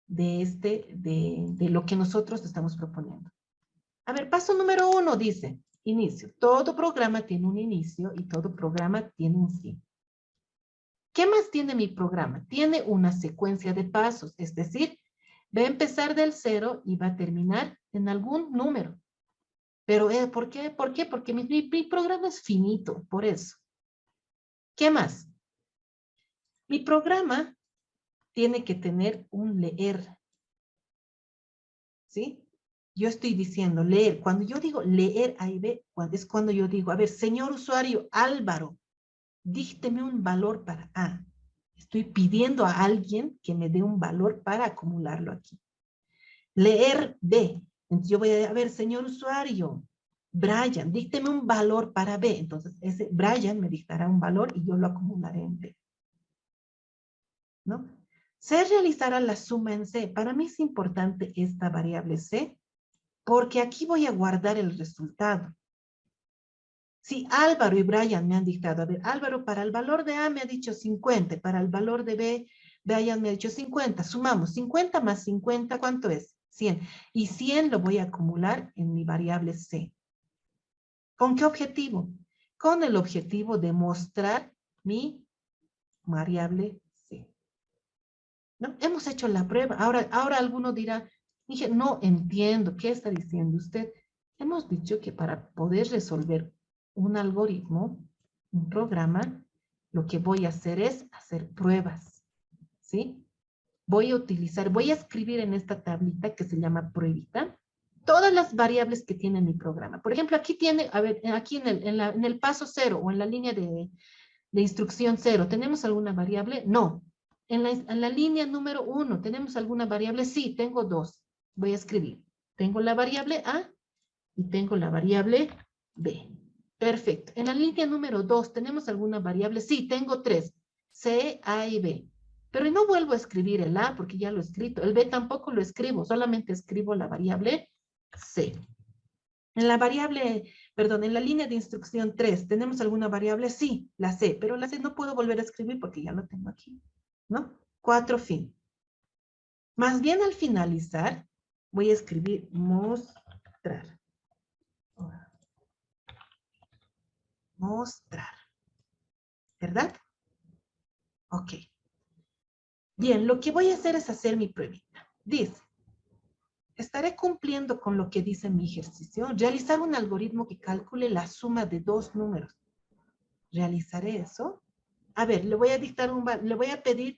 de lo que nosotros estamos proponiendo? A ver, paso número 1 dice, inicio. Todo programa tiene un inicio y todo programa tiene un fin. ¿Qué más tiene mi programa? Tiene una secuencia de pasos, es decir, va a empezar del 0 y va a terminar en algún número. Pero, ¿por qué? ¿Por qué? Porque mi programa es finito, por eso. ¿Qué más? Mi programa tiene que tener un leer. ¿Sí? Yo estoy diciendo leer. Cuando yo digo leer A y B, es cuando yo digo, a ver, señor usuario Álvaro, dícteme un valor para A. Estoy pidiendo a alguien que me dé un valor para acumularlo aquí. Leer B. Entonces yo voy a ver, señor usuario, Brian, dícteme un valor para B. Entonces ese Brian me dictará un valor y yo lo acumularé en B. ¿No? Se realizará la suma en C. Para mí es importante esta variable C porque aquí voy a guardar el resultado. Si Álvaro y Brian me han dictado, a ver, Álvaro para el valor de A me ha dicho 50, para el valor de B, Brian me ha dicho 50. Sumamos 50 más 50, ¿cuánto es? 100. Y 100 lo voy a acumular en mi variable C. ¿Con qué objetivo? Con el objetivo de mostrar mi variable C. ¿No? Hemos hecho la prueba. Ahora alguno dirá, dije, no entiendo, ¿qué está diciendo usted? Hemos dicho que para poder resolver un algoritmo, un programa, lo que voy a hacer es hacer pruebas, ¿sí? Voy a escribir en esta tablita que se llama pruebita, todas las variables que tiene mi programa. Por ejemplo, aquí tiene, a ver, aquí en el paso 0 o en la línea de instrucción 0, ¿tenemos alguna variable? No. En la línea número 1, ¿tenemos alguna variable? Sí, tengo 2. Voy a escribir. Tengo la variable A y tengo la variable B. Perfecto. En la línea número 2, ¿tenemos alguna variable? Sí, tengo 3. C, A y B. Pero no vuelvo a escribir el A porque ya lo he escrito. El B tampoco lo escribo, solamente escribo la variable C. En la variable, perdón, en la línea de instrucción 3, ¿tenemos alguna variable? Sí, la C, pero la C no puedo volver a escribir porque ya lo tengo aquí, ¿no? 4, fin. Más bien al finalizar, voy a escribir mostrar. Mostrar. ¿Verdad? Ok. Bien, lo que voy a hacer es hacer mi pruebita. Dice, estaré cumpliendo con lo que dice mi ejercicio. Realizar un algoritmo que calcule la suma de dos números. ¿Realizaré eso? A ver, le voy a dictar le voy a pedir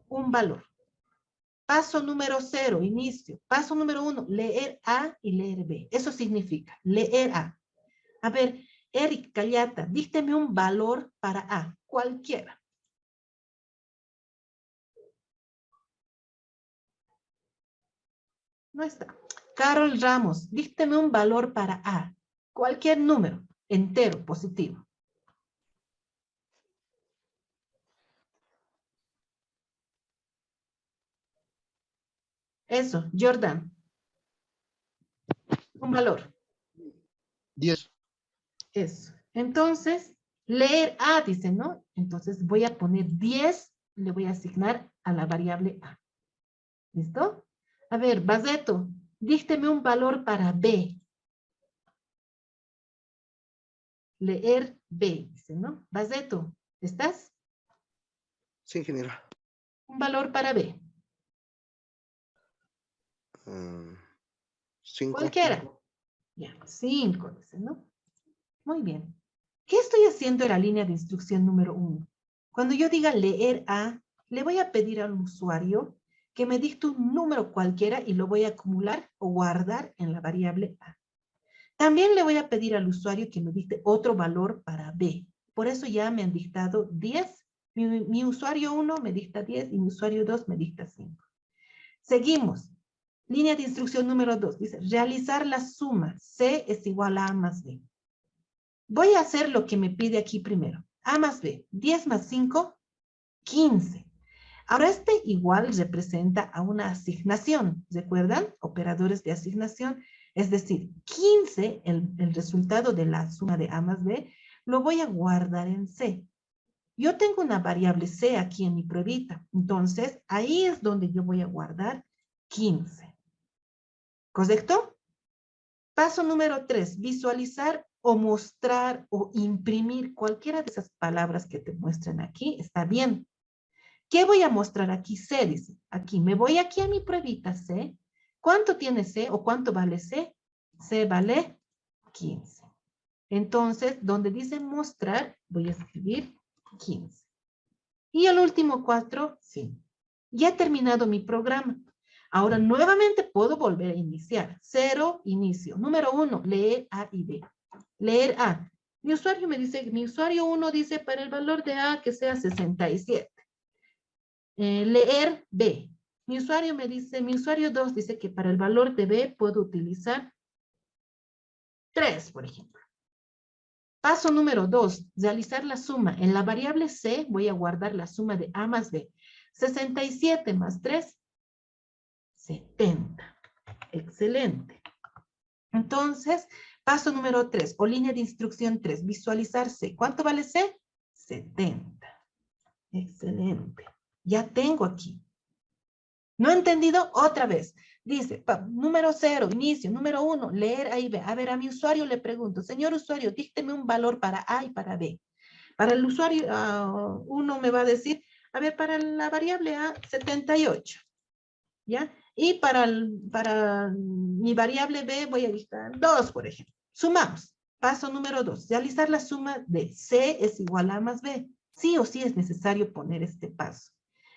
un valor. Paso número 0, inicio. Paso número 1, leer A y leer B. Eso significa leer A. A ver, Eric Callata, dícteme un valor para A, cualquiera. No está. Carol Ramos, dícteme un valor para A, cualquier número, entero, positivo. Eso, Jordan. Un valor. 10. Eso. Entonces, leer A, dice, ¿no? Entonces voy a poner 10, le voy a asignar a la variable A. ¿Listo? A ver, Bazeto, dícteme un valor para B. Leer B, dice, ¿no? Bazeto, ¿estás? Sí, ingeniero. Un valor para B. 5. Cualquiera. Ya, 5, dice, ¿no? Muy bien. ¿Qué estoy haciendo en la línea de instrucción número 1? Cuando yo diga leer A, le voy a pedir al usuario que me dicte un número cualquiera y lo voy a acumular o guardar en la variable A. También le voy a pedir al usuario que me dicte otro valor para B. Por eso ya me han dictado 10. Mi usuario 1 me dicta 10 y mi usuario 2 me dicta 5. Seguimos. Línea de instrucción número 2. Dice, realizar la suma. C es igual a A más B. Voy a hacer lo que me pide aquí primero. A más B. 10 más 5, 15. Ahora este igual representa a una asignación. ¿Recuerdan? Operadores de asignación. Es decir, 15, el resultado de la suma de A más B, lo voy a guardar en C. Yo tengo una variable C aquí en mi pruebita. Entonces, ahí es donde yo voy a guardar 15. ¿Correcto? Paso número 3, visualizar o mostrar o imprimir cualquiera de esas palabras que te muestren aquí. Está bien. ¿Qué voy a mostrar aquí? C, dice. Aquí, me voy aquí a mi pruebita C. ¿Cuánto tiene C o cuánto vale C? C vale 15. Entonces, donde dice mostrar, voy a escribir 15. Y el último 4, sí. Ya he terminado mi programa. Ahora nuevamente puedo volver a iniciar. 0, inicio. Número 1, leer A y B. Leer A. Mi usuario me dice, mi usuario 1 dice para el valor de A que sea 67. Leer B. Mi usuario me dice, mi usuario 2 dice que para el valor de B puedo utilizar 3, por ejemplo. Paso número 2, realizar la suma. En la variable C voy a guardar la suma de A más B. 67 más 3, 70. Excelente. Entonces, paso número 3, o línea de instrucción 3, visualizar C. ¿Cuánto vale C? 70. Excelente. Ya tengo aquí. ¿No he entendido? Otra vez. Dice, número 0, inicio. Número 1, leer A y B. A ver, a mi usuario le pregunto, señor usuario, dícteme un valor para A y para B. Para el usuario 1 me va a decir, a ver, para la variable A, 78. ¿Ya? Y para mi variable B voy a dictar 2, por ejemplo. Sumamos. Paso número 2, realizar la suma de C es igual a más B. Sí o sí es necesario poner este paso.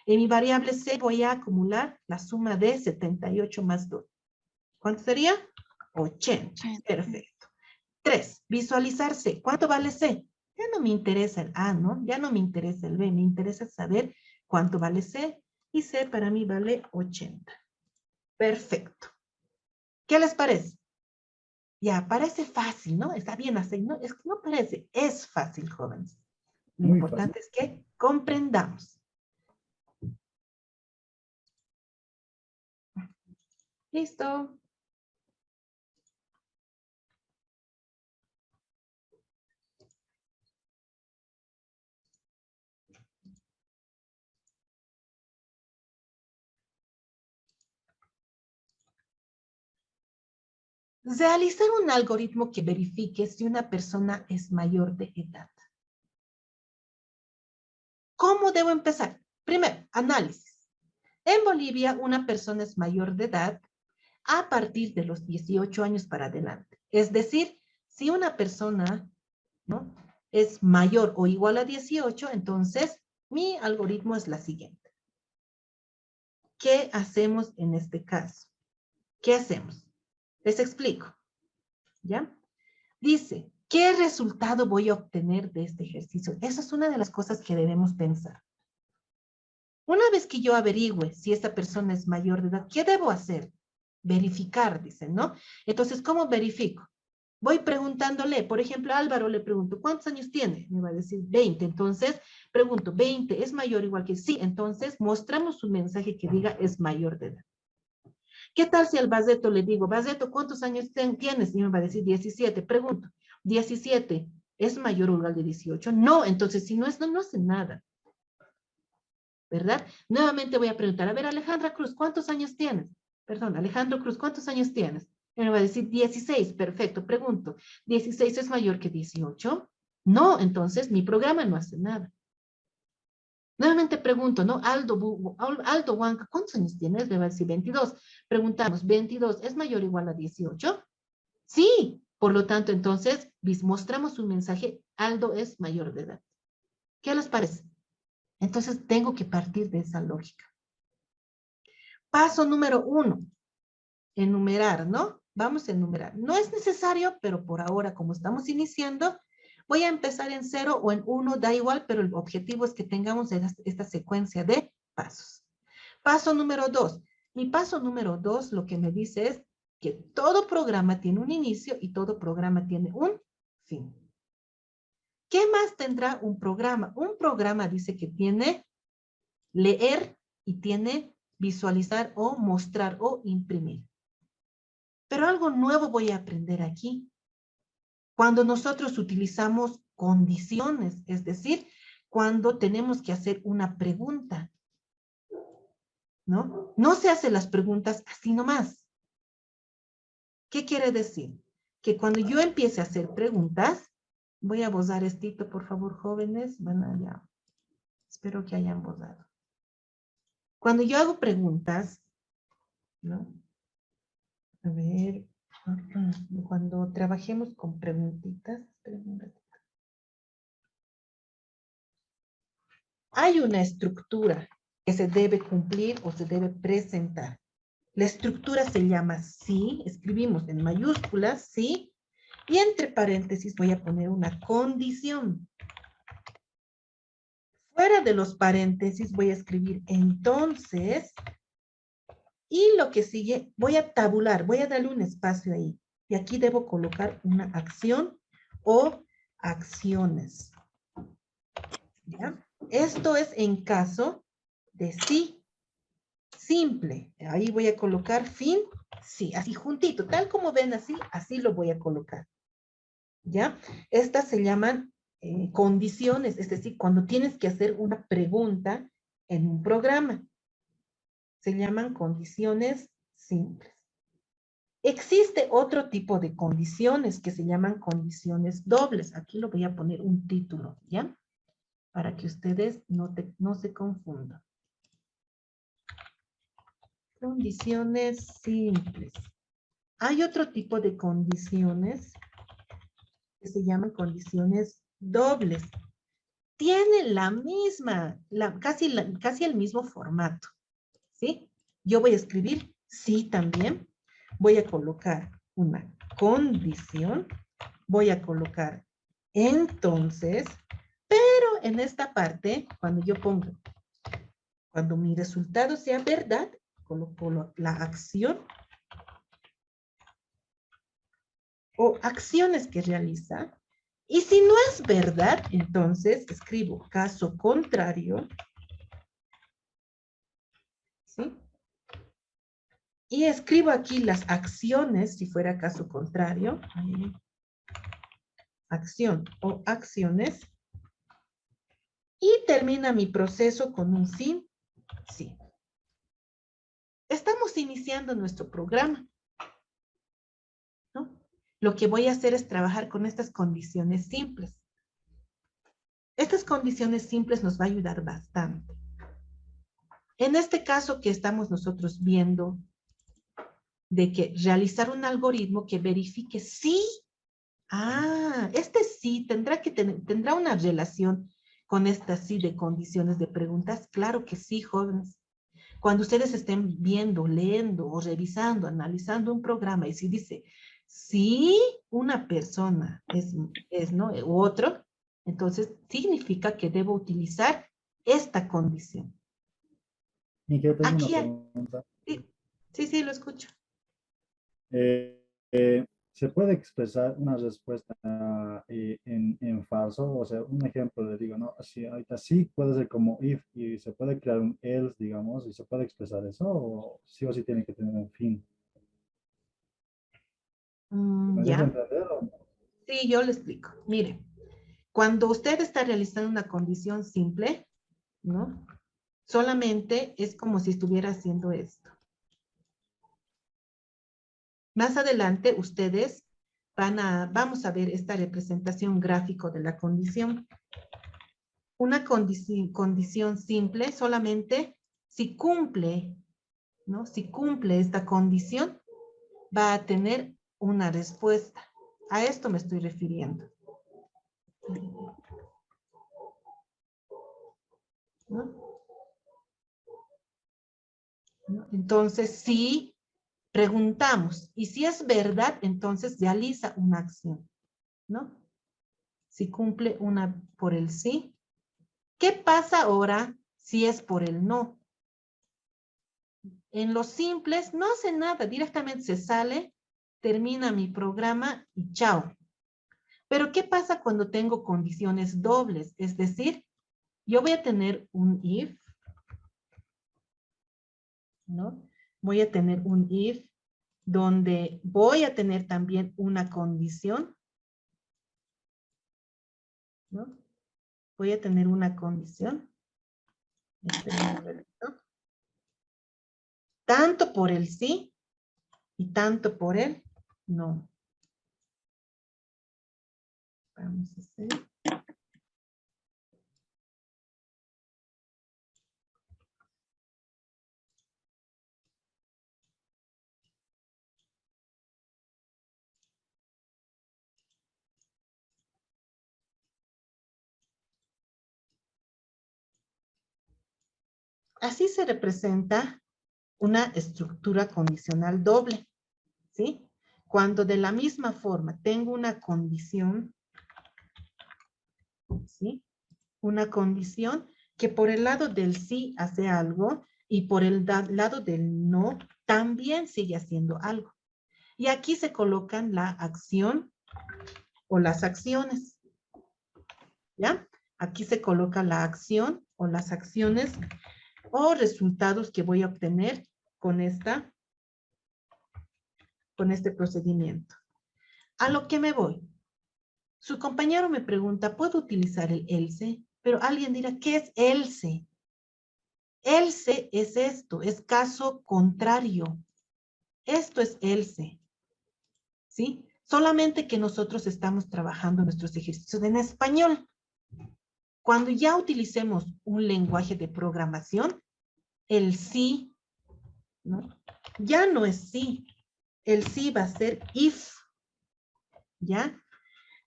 En mi variable C voy a acumular la suma de 78 más 2. ¿Cuánto sería? 80. Perfecto. 3, visualizar C. ¿Cuánto vale C? Ya no me interesa el A, ¿no? Ya no me interesa el B. Me interesa saber cuánto vale C. Y C para mí vale 80. Perfecto. ¿Qué les parece? Ya, parece fácil, ¿no? Está bien así, ¿no? Es que no parece, es fácil, jóvenes. Lo Muy importante es que comprendamos. Listo. Realizar un algoritmo que verifique si una persona es mayor de edad. ¿Cómo debo empezar? Primero, análisis. En Bolivia, una persona es mayor de edad a partir de los 18 años para adelante. Es decir, si una persona, ¿no?, es mayor o igual a 18, entonces mi algoritmo es la siguiente. ¿Qué hacemos en este caso? ¿Qué hacemos? Les explico. ¿Ya? Dice, ¿qué resultado voy a obtener de este ejercicio? Esa es una de las cosas que debemos pensar. Una vez que yo averigüe si esta persona es mayor de edad, ¿qué debo hacer? Verificar, dicen, ¿no? Entonces, ¿cómo verifico? Voy preguntándole, por ejemplo, a Álvaro le pregunto, ¿cuántos años tiene? Me va a decir 20. Entonces, pregunto, ¿20 es mayor o igual que sí? Entonces, mostramos un mensaje que diga es mayor de edad. ¿Qué tal si al Bazeto le digo, Bazeto, ¿cuántos años tienes? Y me va a decir 17. Pregunto, 17, ¿es mayor o igual de 18? No, entonces si no es, no hace nada. ¿Verdad? Nuevamente voy a preguntar, a ver, Alejandra Cruz, ¿cuántos años tienes? Perdón, Alejandro Cruz, ¿cuántos años tienes? Y me va a decir 16, perfecto. Pregunto, ¿16 es mayor que 18? No, entonces mi programa no hace nada. Nuevamente pregunto, ¿no? Aldo Huanca, ¿cuántos años tienes? Me va a decir 22. Preguntamos, ¿22 es mayor o igual a 18? Sí, por lo tanto, entonces, mostramos un mensaje, Aldo es mayor de edad. ¿Qué les parece? Entonces, tengo que partir de esa lógica. Paso número 1, enumerar, ¿no? Vamos a enumerar. No es necesario, pero por ahora, como estamos iniciando, voy a empezar en 0 o en 1, da igual, pero el objetivo es que tengamos esta secuencia de pasos. Paso número 2. Mi paso número 2 lo que me dice es que todo programa tiene un inicio y todo programa tiene un fin. ¿Qué más tendrá un programa? Un programa dice que tiene leer y tiene visualizar o mostrar o imprimir. Pero algo nuevo voy a aprender aquí. Cuando nosotros utilizamos condiciones, es decir, cuando tenemos que hacer una pregunta, ¿no? No se hacen las preguntas así nomás. ¿Qué quiere decir? que cuando yo empiece a hacer preguntas, voy a bozar estito, por favor, jóvenes, van allá. Espero que hayan bozado. Cuando yo hago preguntas, ¿no? A ver, cuando trabajemos con preguntitas, espérenme un ratito. Hay una estructura que se debe cumplir o se debe presentar. La estructura se llama sí, escribimos en mayúsculas, sí, y entre paréntesis voy a poner una condición. Fuera de los paréntesis voy a escribir entonces, y lo que sigue voy a tabular, voy a darle un espacio ahí. Y aquí debo colocar una acción o acciones. ¿Ya? Esto es en caso de sí simple. Ahí voy a colocar fin, sí, así juntito, tal como ven así, así lo voy a colocar. ¿Ya? Estas se llaman condiciones, es decir, cuando tienes que hacer una pregunta en un programa. Se llaman condiciones simples. Existe otro tipo de condiciones que se llaman condiciones dobles. Aquí lo voy a poner un título, ¿ya? Para que ustedes no se confundan. Condiciones simples. Hay otro tipo de condiciones que se llaman condiciones dobles. Tiene la misma, casi el mismo formato, ¿sí? Yo voy a escribir sí también. Voy a colocar una condición. Voy a colocar entonces, pero en esta parte, cuando mi resultado sea verdad, coloco la acción o acciones que realiza. Y si no es verdad, entonces escribo caso contrario, ¿sí? Y escribo aquí las acciones, si fuera caso contrario, acción o acciones, y termina mi proceso con un fin, sí. Estamos iniciando nuestro programa, ¿no? Lo que voy a hacer es trabajar con estas condiciones simples. Estas condiciones simples nos va a ayudar bastante. En este caso que estamos nosotros viendo, de que realizar un algoritmo que verifique si, este sí tendrá una relación con esta sí de condiciones de preguntas. Claro que sí, jóvenes. Cuando ustedes estén viendo, leyendo o revisando, analizando un programa y si dice, si una persona es ¿no? U otro, entonces significa que debo utilizar esta condición. Y yo tengo una Aquí, pregunta. sí, lo escucho. Eh, ¿Se puede expresar una respuesta en falso? O sea, un ejemplo, le digo, ¿no? Así, ahorita sí puede ser como if y se puede crear un else, digamos, y se puede expresar eso, o sí tiene que tener un fin. ¿Me dejo Ya, entender o no? sí, yo le explico. Mire, cuando usted está realizando una condición simple, ¿no? Solamente es como si estuviera haciendo esto. Más adelante ustedes vamos a ver esta representación gráfico de la condición. Una condición simple solamente si cumple, ¿no? Si cumple esta condición, va a tener una respuesta. A esto me estoy refiriendo. ¿No? ¿No? Entonces, si preguntamos, y si es verdad, entonces realiza una acción, ¿no? Si cumple una por el sí. ¿Qué pasa ahora si es por el no? En los simples no hace nada, directamente se sale, termina mi programa y chao. Pero ¿qué pasa cuando tengo condiciones dobles? Es decir, yo voy a tener un if, ¿no? Voy a tener un if donde voy a tener también una condición, ¿no? Voy a tener una condición. Tanto por el sí y tanto por el no. Vamos a hacer. Así se representa una estructura condicional doble, ¿sí? Cuando de la misma forma tengo una condición, ¿sí? Una condición que por el lado del sí hace algo y por el lado del no también sigue haciendo algo. Y aquí se colocan la acción o las acciones, ¿ya? Aquí se coloca la acción o las acciones o resultados que voy a obtener con este procedimiento. A lo que me voy. Su compañero me pregunta, ¿puedo utilizar el else? Pero alguien dirá, ¿qué es else? Else es esto, es caso contrario. Esto es else, ¿sí? Solamente que nosotros estamos trabajando nuestros ejercicios en español. Cuando ya utilicemos un lenguaje de programación, el sí, ¿no? Ya no es sí. El sí va a ser if, ¿ya?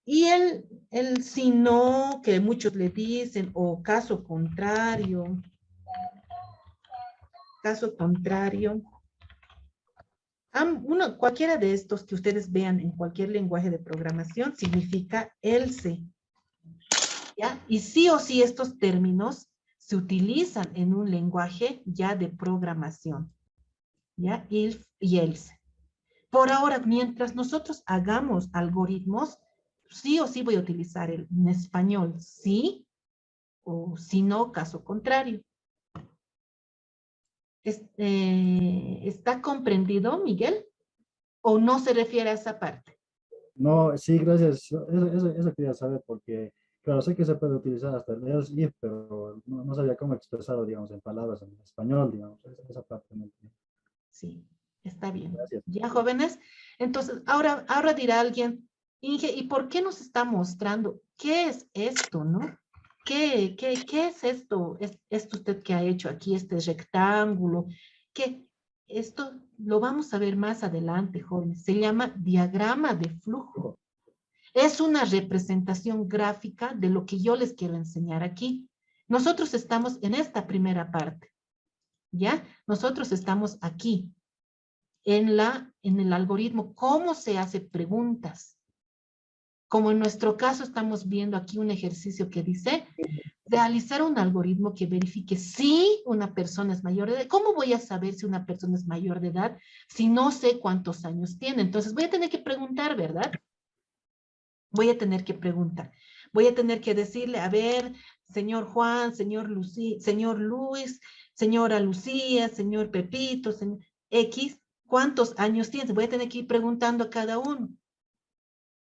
Y el si no, que muchos le dicen, o caso contrario, cualquiera de estos que ustedes vean en cualquier lenguaje de programación significa else, ¿ya? Y sí o sí estos términos se utilizan en un lenguaje ya de programación, ¿ya? If y else. Por ahora, mientras nosotros hagamos algoritmos, sí o sí voy a utilizar en español sí, o si no, caso contrario. ¿Está comprendido, Miguel? ¿O no se refiere a esa parte? No, sí, gracias. Eso quería saber porque, claro, sé que se puede utilizar hasta el else if, pero no sabía cómo expresarlo, digamos, en palabras en español, digamos. Esa parte no entiendo. Sí, está bien. Gracias. ¿Ya, jóvenes? Entonces, ahora dirá alguien, Inge, ¿y por qué nos está mostrando? ¿Qué es esto, no? ¿Qué es esto? ¿Esto usted que ha hecho aquí, este rectángulo? ¿Qué? Esto lo vamos a ver más adelante, jóvenes. Se llama diagrama de flujo. Es una representación gráfica de lo que yo les quiero enseñar aquí. Nosotros estamos en esta primera parte, ¿ya? Nosotros estamos aquí, en el algoritmo, cómo se hace preguntas. Como en nuestro caso estamos viendo aquí un ejercicio que dice, realizar un algoritmo que verifique si una persona es mayor de edad. ¿Cómo voy a saber si una persona es mayor de edad si no sé cuántos años tiene? Entonces voy a tener que preguntar, ¿verdad? Voy a tener que preguntar. Voy a tener que decirle, a ver, señor Juan, señor Luis, señora Lucía, señor Pepito, señor X, ¿cuántos años tienes? Voy a tener que ir preguntando a cada uno,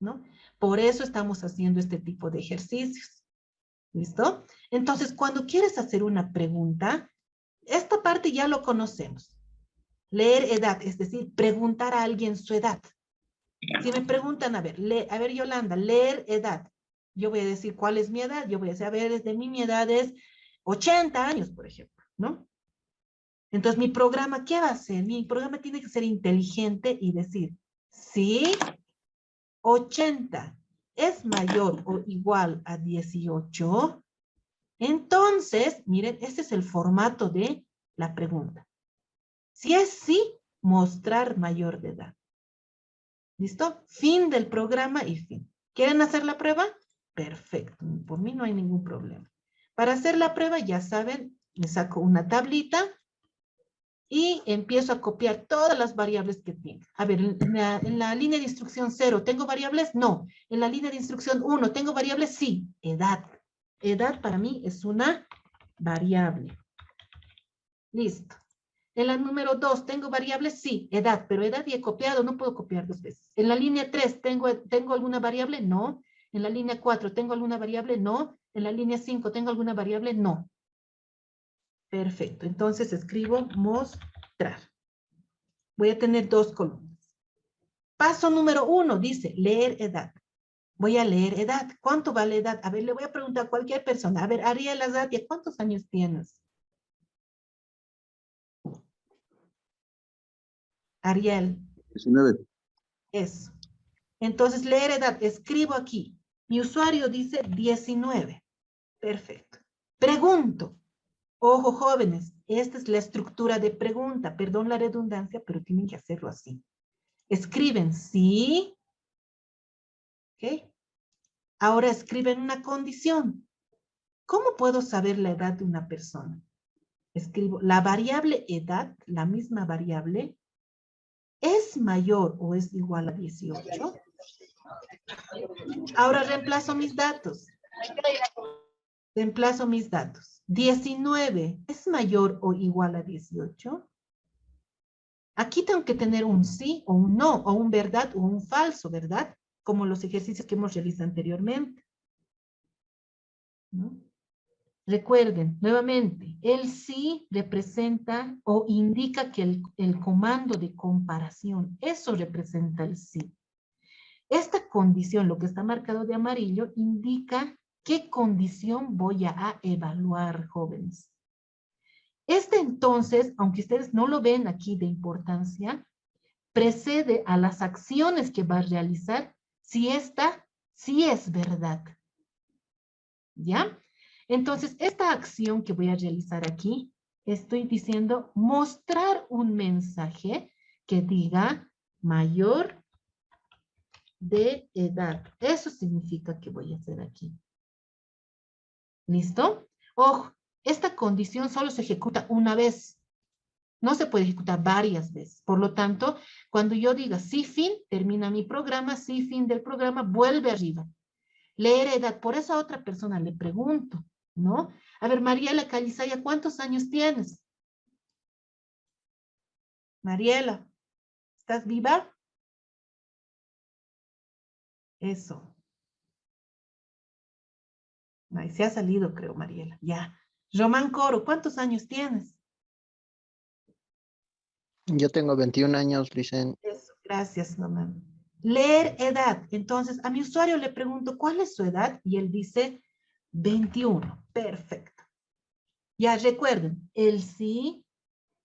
¿no? Por eso estamos haciendo este tipo de ejercicios. ¿Listo? Entonces, cuando quieres hacer una pregunta, esta parte ya lo conocemos. Leer edad, es decir, preguntar a alguien su edad. Si me preguntan, a ver, Yolanda, leer edad. Yo voy a decir, ¿cuál es mi edad? Yo voy a decir, a ver, mi edad es 80 años, por ejemplo, ¿no? Entonces, mi programa, ¿qué va a hacer? Mi programa tiene que ser inteligente y decir, sí, 80 es mayor o igual a 18. Entonces, miren, este es el formato de la pregunta. Si es sí, mostrar mayor de edad. ¿Listo? Fin del programa y fin. ¿Quieren hacer la prueba? Perfecto. Por mí no hay ningún problema. Para hacer la prueba, ya saben, me saco una tablita y empiezo a copiar todas las variables que tenga. A ver, en la línea de instrucción 0, ¿tengo variables? No. En la línea de instrucción 1, ¿tengo variables? Sí. Edad. Edad para mí es una variable. Listo. En la número 2, ¿tengo variables? Sí, edad, pero edad y he copiado, no puedo copiar dos veces. En la línea 3, ¿tengo alguna variable? No. En la línea 4, ¿tengo alguna variable? No. En la línea 5, ¿tengo alguna variable? No. Perfecto, entonces escribo mostrar. Voy a tener dos columnas. Paso número 1, dice leer edad. Voy a leer edad. ¿Cuánto vale edad? A ver, le voy a preguntar a cualquier persona. A ver, Ariel Azadia, ¿cuántos años tienes? Ariel, 19. eso. Entonces, leer edad, escribo aquí. Mi usuario dice 19. Perfecto. Pregunto. Ojo, jóvenes, esta es la estructura de pregunta. Perdón la redundancia, pero tienen que hacerlo así. Escriben sí. ¿Ok? Ahora escriben una condición. ¿Cómo puedo saber la edad de una persona? Escribo la variable edad, la misma variable, ¿es mayor o es igual a 18? Ahora reemplazo mis datos. Reemplazo mis datos. 19, ¿es mayor o igual a 18? Aquí tengo que tener un sí o un no, o un verdad o un falso, ¿verdad? Como los ejercicios que hemos realizado anteriormente. ¿No? Recuerden, nuevamente, el sí representa o indica que el comando de comparación, eso representa el sí. Esta condición, lo que está marcado de amarillo, indica qué condición voy a evaluar, jóvenes. Este entonces, aunque ustedes no lo ven aquí de importancia, precede a las acciones que va a realizar si esta sí es verdad. ¿Ya? Entonces, esta acción que voy a realizar aquí, estoy diciendo mostrar un mensaje que diga mayor de edad. Eso significa que voy a hacer aquí. ¿Listo? Ojo, esta condición solo se ejecuta una vez. No se puede ejecutar varias veces. Por lo tanto, cuando yo diga sí, fin, termina mi programa, sí, fin del programa, vuelve arriba. Leer edad. Por eso a otra persona le pregunto, ¿no? A ver, Mariela Calizaya, ¿cuántos años tienes? Mariela, ¿estás viva? Eso. Ay, se ha salido, creo, Mariela. Ya. Román Coro, ¿cuántos años tienes? Yo tengo 21 años, Licen. Eso, gracias, Román. Leer edad. Entonces, a mi usuario le pregunto, ¿cuál es su edad? Y él dice 21. Perfecto. Ya recuerden, el sí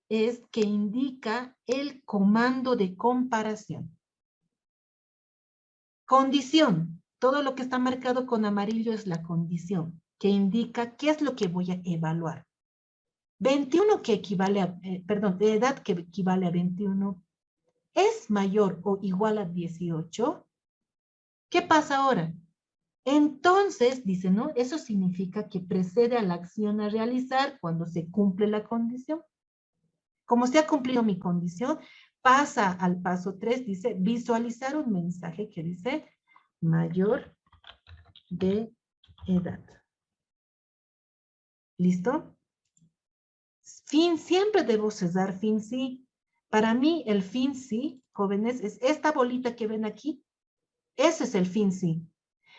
es que indica el comando de comparación. Condición. Todo lo que está marcado con amarillo es la condición, que indica qué es lo que voy a evaluar. 21 que equivale a, perdón, de edad que equivale a 21, ¿es mayor o igual a 18? ¿Qué pasa ahora? Entonces, dice, ¿no? Eso significa que precede a la acción a realizar cuando se cumple la condición. Como se ha cumplido mi condición, pasa al paso 3, dice, visualizar un mensaje que dice mayor de edad. ¿Listo? Fin, siempre debo cesar fin sí. Para mí, el fin sí, jóvenes, es esta bolita que ven aquí. Ese es el fin sí.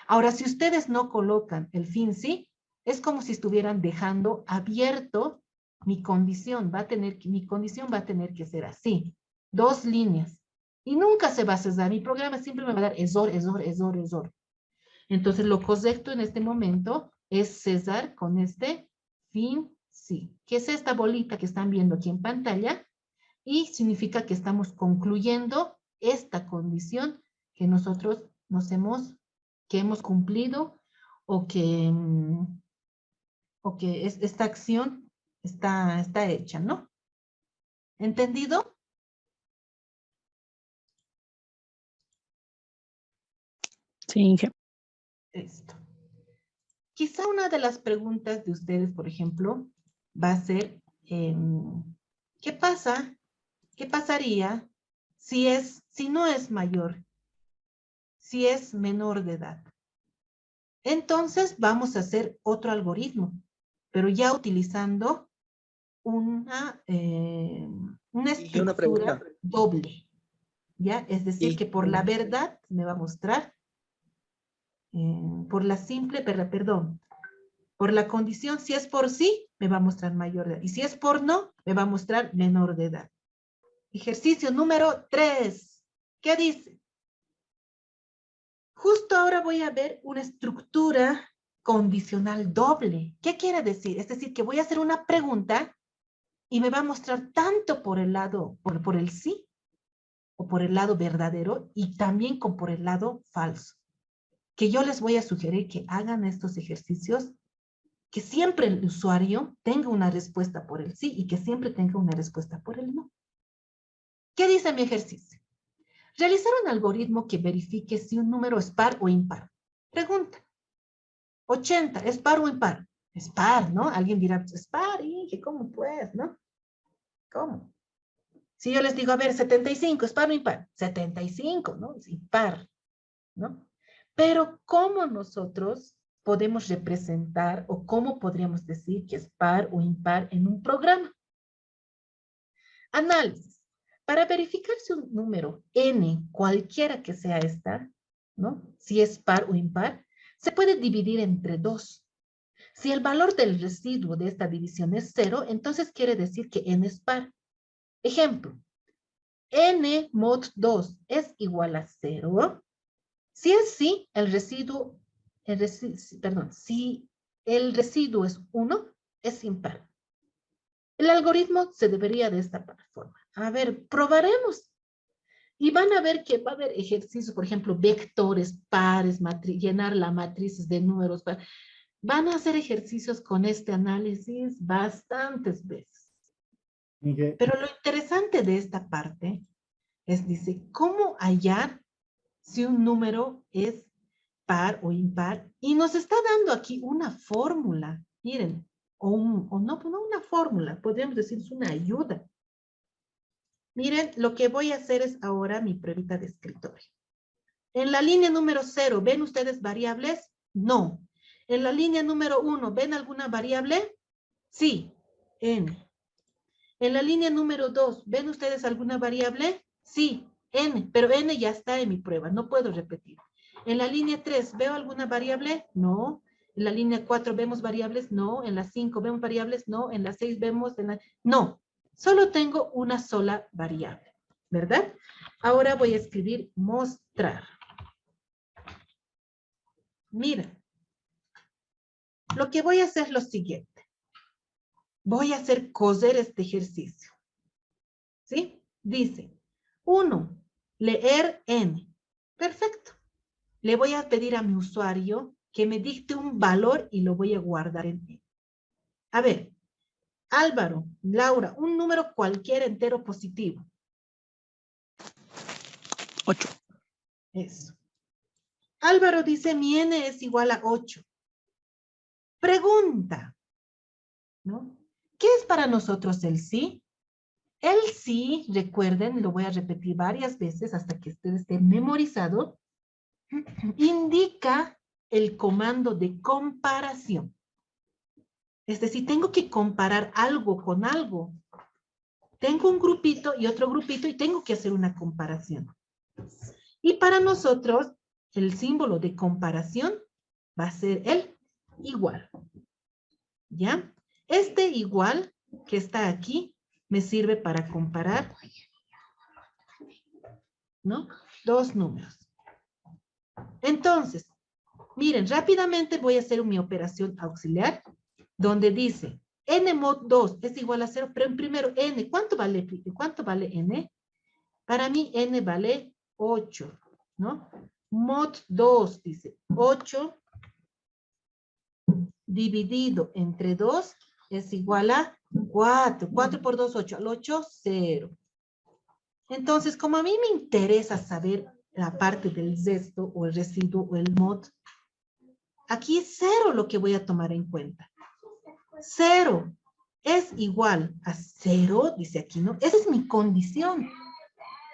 Ahora, si ustedes no colocan el fin sí, es como si estuvieran dejando abierto mi condición. Mi condición va a tener que ser así. 2 líneas. Y nunca se va a cesar. Mi programa siempre me va a dar error, error, error, error. Entonces, lo correcto en este momento es cesar con este fin sí, que es esta bolita que están viendo aquí en pantalla, y significa que estamos concluyendo esta condición que nosotros que hemos cumplido o que esta acción está hecha, ¿no? ¿Entendido? Sí, Inge. Esto. Quizá una de las preguntas de ustedes, por ejemplo, va a ser, ¿qué pasa? ¿Qué pasaría si no es mayor, si es menor de edad? Entonces vamos a hacer otro algoritmo, pero ya utilizando una Y una estructura pregunta. doble, ¿ya? Es decir, que por la verdad me va a mostrar, por la simple, perdón, por la condición, si es por sí, me va a mostrar mayor de edad. Y si es por no, me va a mostrar menor de edad. Ejercicio número 3. ¿Qué dice? Justo ahora voy a ver una estructura condicional doble. ¿Qué quiere decir? Es decir, que voy a hacer una pregunta y me va a mostrar tanto por el lado, por el sí, o por el lado verdadero, y también por el lado falso. Que yo les voy a sugerir que hagan estos ejercicios, que siempre el usuario tenga una respuesta por el sí y que siempre tenga una respuesta por el no. ¿Qué dice mi ejercicio? Realizar un algoritmo que verifique si un número es par o impar. Pregunta. 80, ¿es par o impar? Es par, ¿no? Alguien dirá, es par, y ¿cómo pues, no? ¿Cómo? Si yo les digo, a ver, 75, ¿es par o impar? 75, ¿no? Es impar, ¿no? Pero ¿cómo nosotros podemos representar o cómo podríamos decir que es par o impar en un programa? Análisis. Para verificar si un número n, cualquiera que sea esta, ¿no? Si es par o impar, se puede dividir entre 2. Si el valor del residuo de esta división es 0, entonces quiere decir que n es par. Ejemplo, n mod 2 es igual a 0. Si es sí, si el residuo es 1, es impar. El algoritmo se debería de esta forma. A ver, probaremos. Y van a ver que va a haber ejercicios, por ejemplo, vectores, pares, llenar la matriz de números. Van a hacer ejercicios con este análisis bastantes veces. Inge, Pero lo interesante de esta parte es, dice, ¿cómo hallar si un número es par o impar? Y nos está dando aquí una fórmula, miren, o no una fórmula, podríamos decir es una ayuda. Miren, lo que voy a hacer es ahora mi pruebita de escritorio. En la línea número 0, ¿ven ustedes variables? No. En la línea número 1, ¿ven alguna variable? Sí, n. En la línea número 2, ¿ven ustedes alguna variable? Sí, n, pero n ya está en mi prueba, no puedo repetir. En la línea 3, ¿veo alguna variable? No. En la línea 4, ¿vemos variables? No. En la 5, ¿vemos variables? No. En la 6, ¿vemos? No. Solo tengo una sola variable, ¿verdad? Ahora voy a escribir mostrar. Mira, lo que voy a hacer es lo siguiente. Voy a hacer coser este ejercicio. ¿Sí? Dice, 1, leer n. Perfecto. Le voy a pedir a mi usuario que me dicte un valor y lo voy a guardar en n. A ver, Álvaro, Laura, un número cualquiera entero positivo. 8. Eso. Álvaro dice, mi n es igual a 8. Pregunta, ¿no? ¿Qué es para nosotros el sí? El sí, recuerden, lo voy a repetir varias veces hasta que usted esté memorizado, indica el comando de comparación. Es decir, tengo que comparar algo con algo. Tengo un grupito y otro grupito y tengo que hacer una comparación. Y para nosotros, el símbolo de comparación va a ser el igual. ¿Ya? Este igual que está aquí me sirve para comparar, ¿no? Dos números. Entonces, miren, rápidamente voy a hacer mi operación auxiliar, donde dice n mod 2 es igual a 0, pero primero n, ¿cuánto vale n? Para mí n vale 8, ¿no? Mod 2 dice 8 dividido entre 2 es igual a 4. 4 por 2, 8. Al 8, 0. Entonces, como a mí me interesa saber la parte del resto o el residuo o el mod, aquí es 0 lo que voy a tomar en cuenta. 0 es igual a 0, dice aquí, ¿no? Esa es mi condición.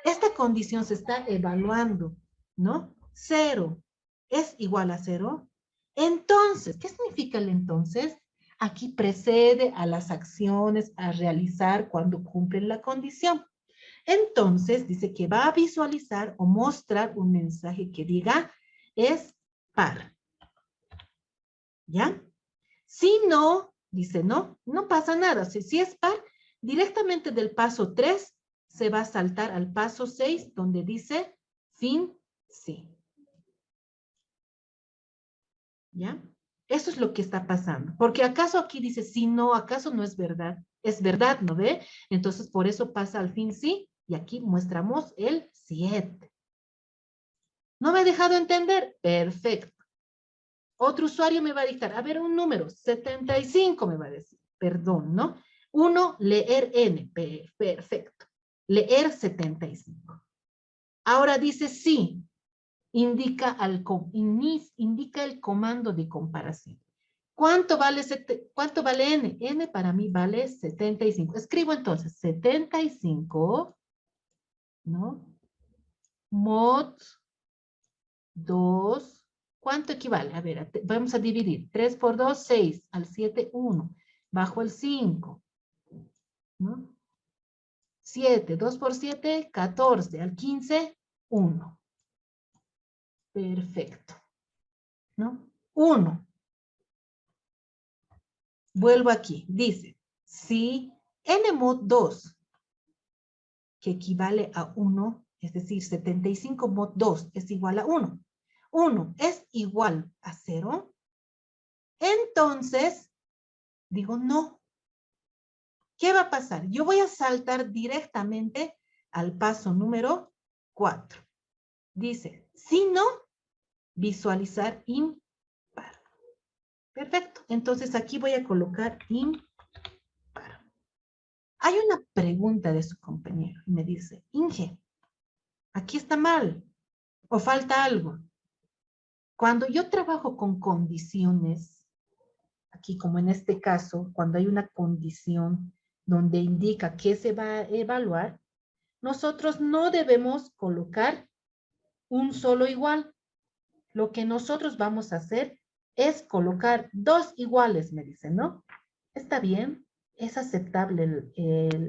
Esta condición se está evaluando, ¿no? 0 es igual a 0. Entonces, ¿qué significa el entonces? Aquí precede a las acciones a realizar cuando cumplen la condición. Entonces, dice que va a visualizar o mostrar un mensaje que diga es par. ¿Ya? Si no, dice no, no pasa nada. Si es par, directamente del paso 3 se va a saltar al paso 6 donde dice fin sí. ¿Ya? Eso es lo que está pasando. Porque acaso aquí dice sí, no, acaso no es verdad. Es verdad, ¿no ve? Entonces por eso pasa al fin sí, y aquí muestramos el 7. ¿No me he dejado entender? Perfecto. Otro usuario me va a dictar, a ver, un número, 75 me va a decir, perdón, ¿no? 1, leer N, perfecto. Leer 75. Ahora dice sí, indica el comando de comparación. ¿Cuánto vale N? N para mí vale 75. Escribo entonces 75, ¿no? Mod 2. ¿Cuánto equivale? A ver, vamos a dividir. 3 por 2, 6. Al 7, 1. Bajo el 5. ¿No? 7. 2 por 7, 14. Al 15, 1. Perfecto. ¿No? 1. Vuelvo aquí. Dice, si n mod 2, que equivale a 1, es decir, 75 mod 2 es igual a 1. 1 es igual a 0. Entonces, digo no. ¿Qué va a pasar? Yo voy a saltar directamente al paso número 4. Dice, si no, visualizar impar. Perfecto. Entonces aquí voy a colocar impar. Hay una pregunta de su compañero y me dice, Inge, aquí está mal o falta algo. Cuando yo trabajo con condiciones, aquí como en este caso, cuando hay una condición donde indica qué se va a evaluar, nosotros no debemos colocar un solo igual. Lo que nosotros vamos a hacer es colocar dos iguales, me dicen, ¿no? Está bien, es aceptable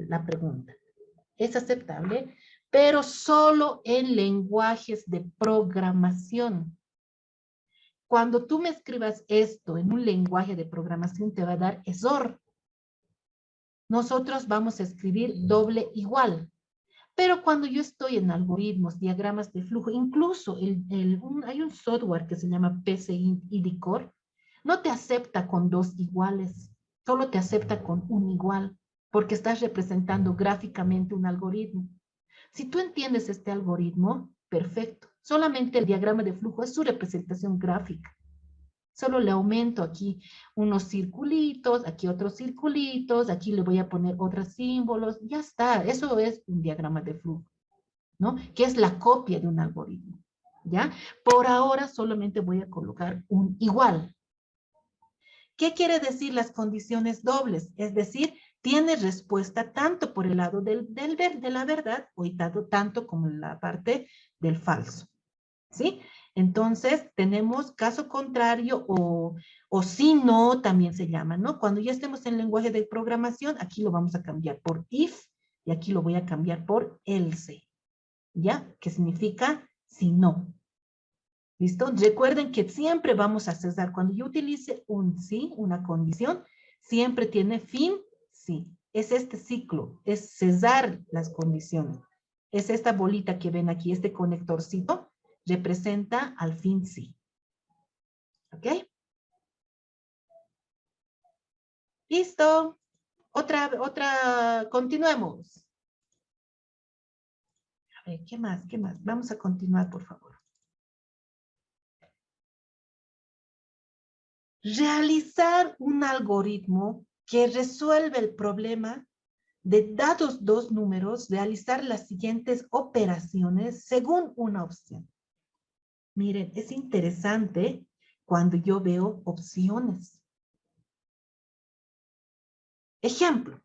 la pregunta. Es aceptable, pero solo en lenguajes de programación. Cuando tú me escribas esto en un lenguaje de programación, te va a dar error. Nosotros vamos a escribir doble igual. Pero cuando yo estoy en algoritmos, diagramas de flujo, incluso hay un software que se llama PCI IDCore, no te acepta con dos iguales, solo te acepta con un igual, porque estás representando gráficamente un algoritmo. Si tú entiendes este algoritmo, perfecto. Solamente el diagrama de flujo es su representación gráfica. Solo le aumento aquí unos circulitos, aquí otros circulitos, aquí le voy a poner otros símbolos, ya está. Eso es un diagrama de flujo, ¿no? Que es la copia de un algoritmo, ¿ya? Por ahora solamente voy a colocar un igual. ¿Qué quiere decir las condiciones dobles? Es decir, tiene respuesta tanto por el lado de la verdad o tanto como en la parte del falso, ¿sí? Entonces, tenemos caso contrario o si no, también se llama, ¿no? Cuando ya estemos en lenguaje de programación, aquí lo vamos a cambiar por if y aquí lo voy a cambiar por else, ¿ya? Que significa si no. ¿Listo? Recuerden que siempre vamos a cesar. Cuando yo utilice un sí, una condición, siempre tiene fin sí. Es este ciclo, es cesar las condiciones. Es esta bolita que ven aquí, este conectorcito, representa al fin sí. ¿Ok? ¿Listo? Continuemos. A ver, ¿qué más? ¿Qué más? Vamos a continuar, por favor. Realizar un algoritmo que resuelve el problema de dados dos números, realizar las siguientes operaciones según una opción. Miren, es interesante cuando yo veo opciones. Ejemplo,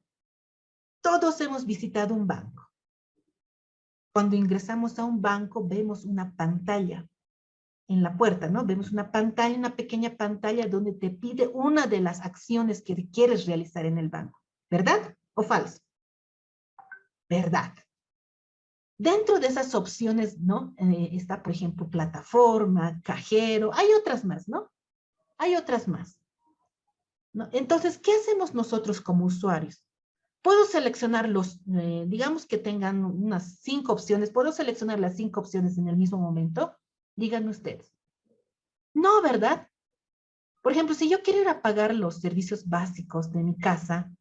todos hemos visitado un banco. Cuando ingresamos a un banco vemos una pantalla en la puerta, ¿no? Vemos una pantalla, una pequeña pantalla donde te pide una de las acciones que quieres realizar en el banco. ¿Verdad o falso? Verdad. Dentro de esas opciones, ¿no? Está, por ejemplo, plataforma, cajero, hay otras más, ¿no? Hay otras más, ¿no? Entonces, ¿qué hacemos nosotros como usuarios? Puedo seleccionar digamos que tengan unas 5 opciones, ¿puedo seleccionar las 5 opciones en el mismo momento? Díganme ustedes. No, ¿verdad? Por ejemplo, si yo quiero ir a pagar los servicios básicos de mi casa,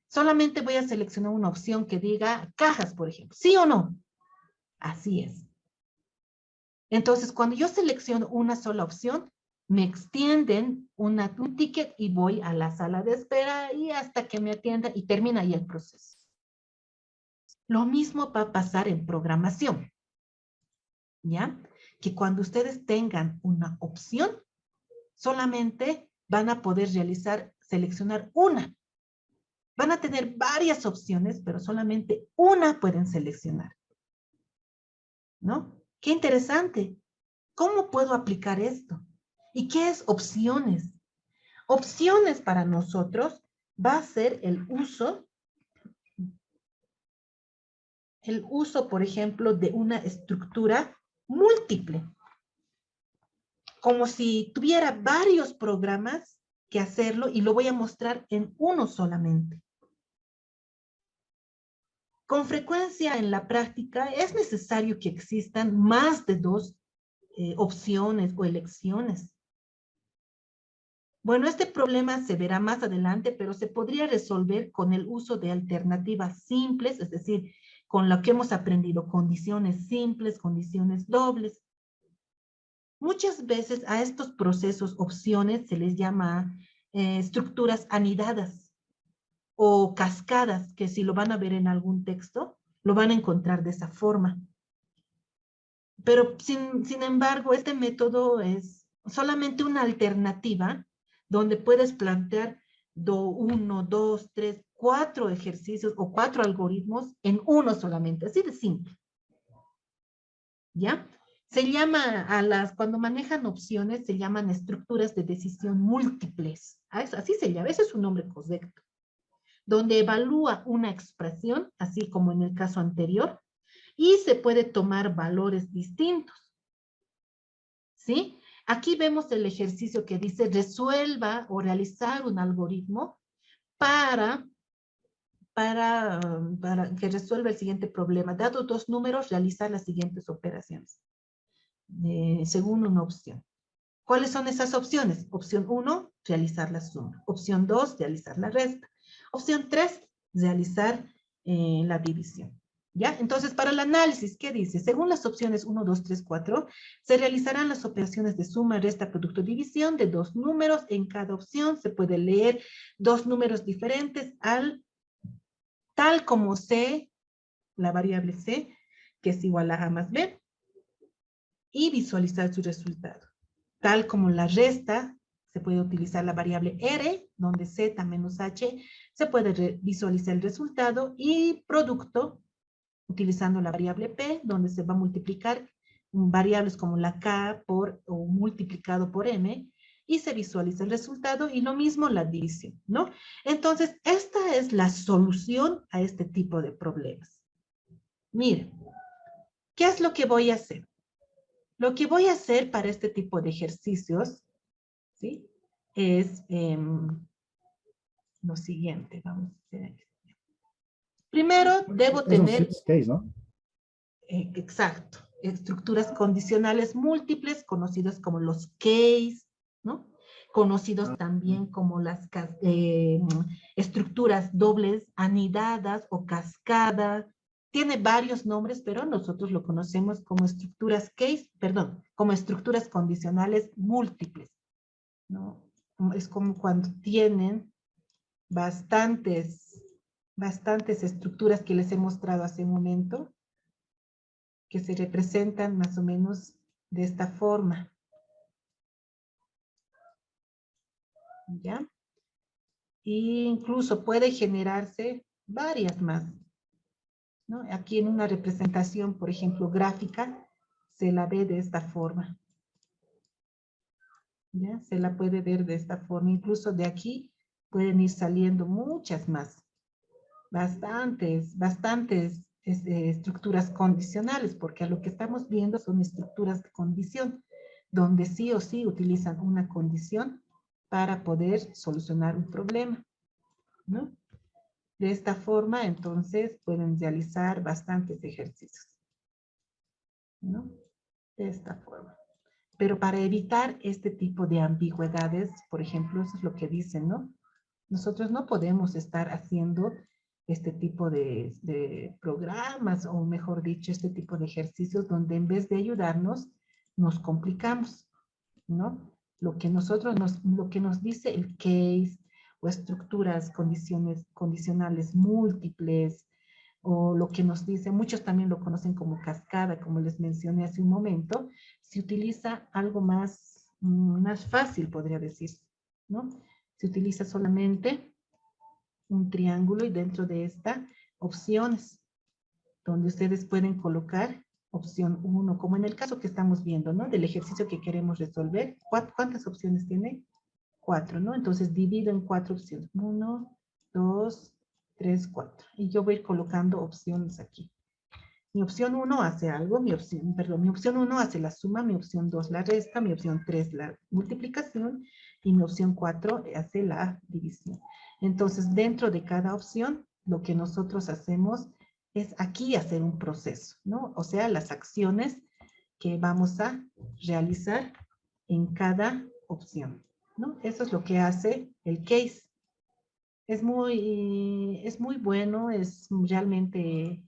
solamente voy a seleccionar una opción que diga cajas, por ejemplo. ¿Sí o no? Así es. Entonces, cuando yo selecciono una sola opción, me extienden un ticket y voy a la sala de espera y hasta que me atienda y termina ahí el proceso. Lo mismo va a pasar en programación, ¿ya? Que cuando ustedes tengan una opción, solamente van a poder seleccionar una. Van a tener varias opciones, pero solamente una pueden seleccionar, ¿no? Qué interesante. ¿Cómo puedo aplicar esto? ¿Y qué es opciones? Opciones para nosotros va a ser el uso, por ejemplo, de una estructura múltiple. Como si tuviera varios programas que hacerlo y lo voy a mostrar en uno solamente. Con frecuencia en la práctica es necesario que existan más de dos opciones o elecciones. Bueno, este problema se verá más adelante, pero se podría resolver con el uso de alternativas simples, es decir, con lo que hemos aprendido, condiciones simples, condiciones dobles. Muchas veces a estos procesos, opciones, se les llama estructuras anidadas o cascadas, que si lo van a ver en algún texto, lo van a encontrar de esa forma. Pero sin embargo, este método es solamente una alternativa donde puedes plantear 1, 2, 3, 4 ejercicios o 4 algoritmos en uno solamente, así de simple. ¿Ya? Se llama cuando manejan opciones, se llaman estructuras de decisión múltiples. Así se llama, ese es su nombre correcto. Donde evalúa una expresión, así como en el caso anterior, y se puede tomar valores distintos. ¿Sí? Aquí vemos el ejercicio que dice resuelva o realizar un algoritmo para que resuelva el siguiente problema. Dado dos números, realizar las siguientes operaciones, según una opción. ¿Cuáles son esas opciones? Opción 1, realizar la suma. Opción 2, realizar la resta. Opción 3, realizar la división. ¿Ya? Entonces, para el análisis, ¿qué dice? Según las opciones 1, 2, 3, 4, se realizarán las operaciones de suma, resta, producto, división de dos números. En cada opción se puede leer dos números diferentes tal como C, la variable C, que es igual a A más B, y visualizar su resultado. Tal como la resta, se puede utilizar la variable R, donde Z menos H, se puede visualizar el resultado, y producto, utilizando la variable P, donde se va a multiplicar variables como la K o multiplicado por M, y se visualiza el resultado, y lo mismo la división, ¿no? Entonces, esta es la solución a este tipo de problemas. Miren, ¿qué es lo que voy a hacer? Lo que voy a hacer para este tipo de ejercicios, ¿sí? Es lo siguiente. Vamos a hacer aquí. Primero, debo tener... Es un case, ¿no? Exacto. Estructuras condicionales múltiples, conocidos como los case, ¿no? Conocidos también como las estructuras dobles anidadas o cascadas. Tiene varios nombres, pero nosotros lo conocemos como como estructuras condicionales múltiples, ¿no? Es como cuando tienen bastantes estructuras que les he mostrado hace un momento, que se representan más o menos de esta forma. ¿Ya? Y incluso puede generarse varias más, ¿no? Aquí en una representación, por ejemplo, gráfica, se la ve de esta forma. ¿Ya? Se la puede ver de esta forma. Incluso de aquí pueden ir saliendo muchas más. Bastantes estructuras condicionales, porque a lo que estamos viendo son estructuras de condición, donde sí o sí utilizan una condición para poder solucionar un problema, ¿no? De esta forma, entonces, pueden realizar bastantes ejercicios, ¿no? De esta forma. Pero para evitar este tipo de ambigüedades, por ejemplo, eso es lo que dicen, ¿no? Nosotros no podemos estar haciendo este tipo de programas, o mejor dicho, este tipo de ejercicios donde en vez de ayudarnos, nos complicamos, ¿no? Lo que nos dice el case o estructuras, condicionales múltiples, o lo que nos dice, muchos también lo conocen como cascada, como les mencioné hace un momento, se utiliza algo más fácil, podría decirse, ¿no? Se utiliza solamente un triángulo y dentro de esta, opciones, donde ustedes pueden colocar opción 1, como en el caso que estamos viendo, ¿no? Del ejercicio que queremos resolver. ¿Cuántas opciones tiene? 4, ¿no? Entonces divido en 4 opciones. 1, 2, 3, 4. Y yo voy a ir colocando opciones aquí. Mi opción 1 hace algo, mi opción 1 hace la suma, mi opción 2 la resta, mi opción 3 la multiplicación y mi opción 4 hace la división. Entonces, dentro de cada opción, lo que nosotros hacemos es aquí hacer un proceso, ¿no? O sea, las acciones que vamos a realizar en cada opción, ¿no? Eso es lo que hace el case. Es muy bueno, es realmente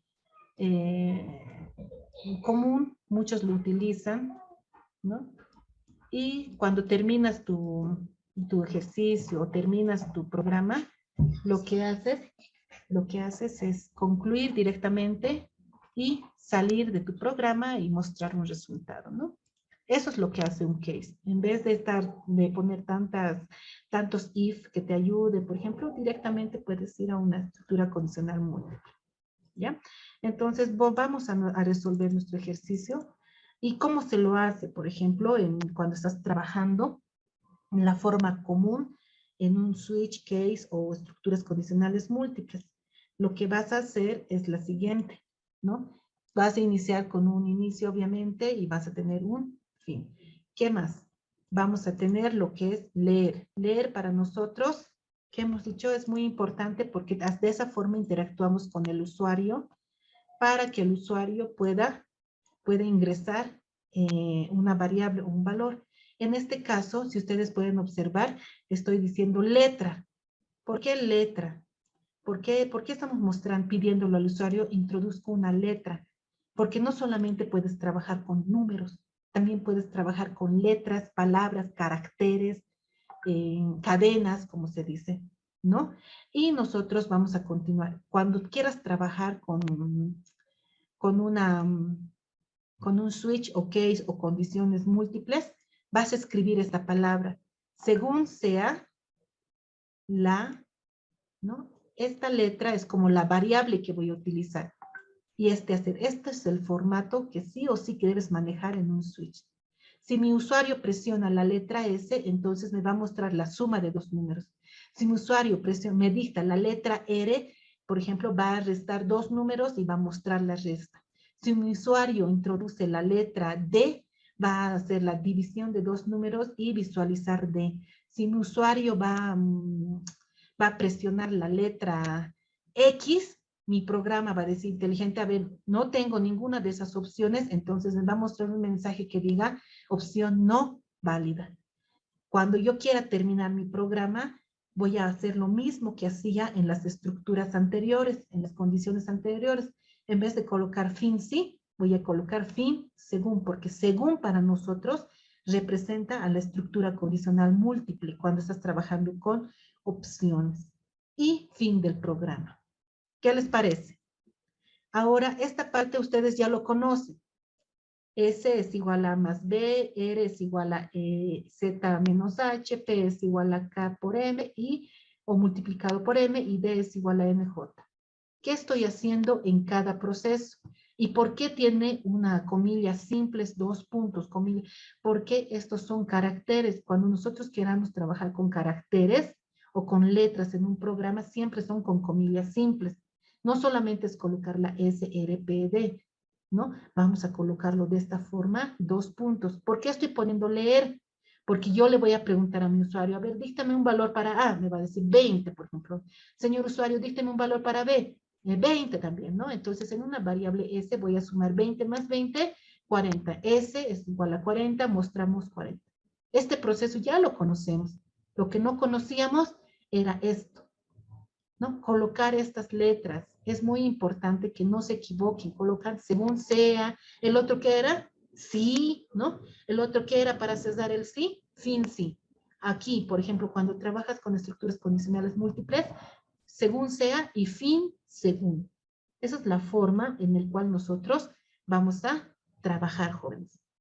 común, muchos lo utilizan, ¿no? Y cuando terminas tu ejercicio o terminas tu programa, lo que haces es concluir directamente y salir de tu programa y mostrar un resultado, ¿no? Eso es lo que hace un case. En vez de poner tantos if que te ayude, por ejemplo, directamente puedes ir a una estructura condicional múltiple, ¿ya? Entonces, vamos a resolver nuestro ejercicio. ¿Y cómo se lo hace? Por ejemplo, cuando estás trabajando en la forma común, en un switch case o estructuras condicionales múltiples. Lo que vas a hacer es la siguiente, ¿no? Vas a iniciar con un inicio, obviamente, y vas a tener un fin. ¿Qué más? Vamos a tener lo que es leer. Leer para nosotros, que hemos dicho, es muy importante porque de esa forma interactuamos con el usuario para que el usuario pueda ingresar una variable o un valor. En este caso, si ustedes pueden observar, estoy diciendo letra. ¿Por qué letra? ¿Por qué estamos pidiéndolo al usuario, introduzco una letra? Porque no solamente puedes trabajar con números, también puedes trabajar con letras, palabras, caracteres, cadenas, como se dice, ¿no? Y nosotros vamos a continuar. Cuando quieras trabajar con un switch o case o condiciones múltiples, vas a escribir esta palabra según sea ¿no? Esta letra es como la variable que voy a utilizar. Y este es el formato que sí o sí que debes manejar en un switch. Si mi usuario presiona la letra S, entonces me va a mostrar la suma de dos números. Si mi usuario me dicta la letra R, por ejemplo, va a restar dos números y va a mostrar la resta. Si mi usuario introduce la letra D, va a hacer la división de dos números y visualizar D. Si mi usuario va a presionar la letra X, mi programa va a decir inteligente, a ver, no tengo ninguna de esas opciones, entonces me va a mostrar un mensaje que diga opción no válida. Cuando yo quiera terminar mi programa, voy a hacer lo mismo que hacía en las estructuras anteriores, en las condiciones anteriores. En vez de colocar fin sí, voy a colocar fin según, porque según para nosotros representa a la estructura condicional múltiple cuando estás trabajando con opciones. Y fin del programa. ¿Qué les parece? Ahora, esta parte ustedes ya lo conocen. S es igual a más B, R es igual a Z menos H, P es igual a K por M, o multiplicado por M, y D es igual a MJ. ¿Qué estoy haciendo en cada proceso? ¿Y por qué tiene una comilla simples, dos puntos, comilla? Porque estos son caracteres. Cuando nosotros queramos trabajar con caracteres o con letras en un programa, siempre son con comillas simples. No solamente es colocar la S, R, P, D, ¿no? Vamos a colocarlo de esta forma, dos puntos. ¿Por qué estoy poniendo leer? Porque yo le voy a preguntar a mi usuario, a ver, díctame un valor para A, me va a decir 20, por ejemplo. Señor usuario, díctame un valor para B, 20 también, ¿no? Entonces, en una variable S voy a sumar 20 más 20, 40. S es igual a 40, mostramos 40. Este proceso ya lo conocemos. Lo que no conocíamos era esto, ¿no? Colocar estas letras. Es muy importante que no se equivoquen. Colocar según sea. El otro que era, sí, ¿no? El otro que era para cesar el sí, fin sí. Aquí, por ejemplo, cuando trabajas con estructuras condicionales múltiples, según sea y fin según. Esa es la forma en la cual nosotros vamos a trabajar, jóvenes.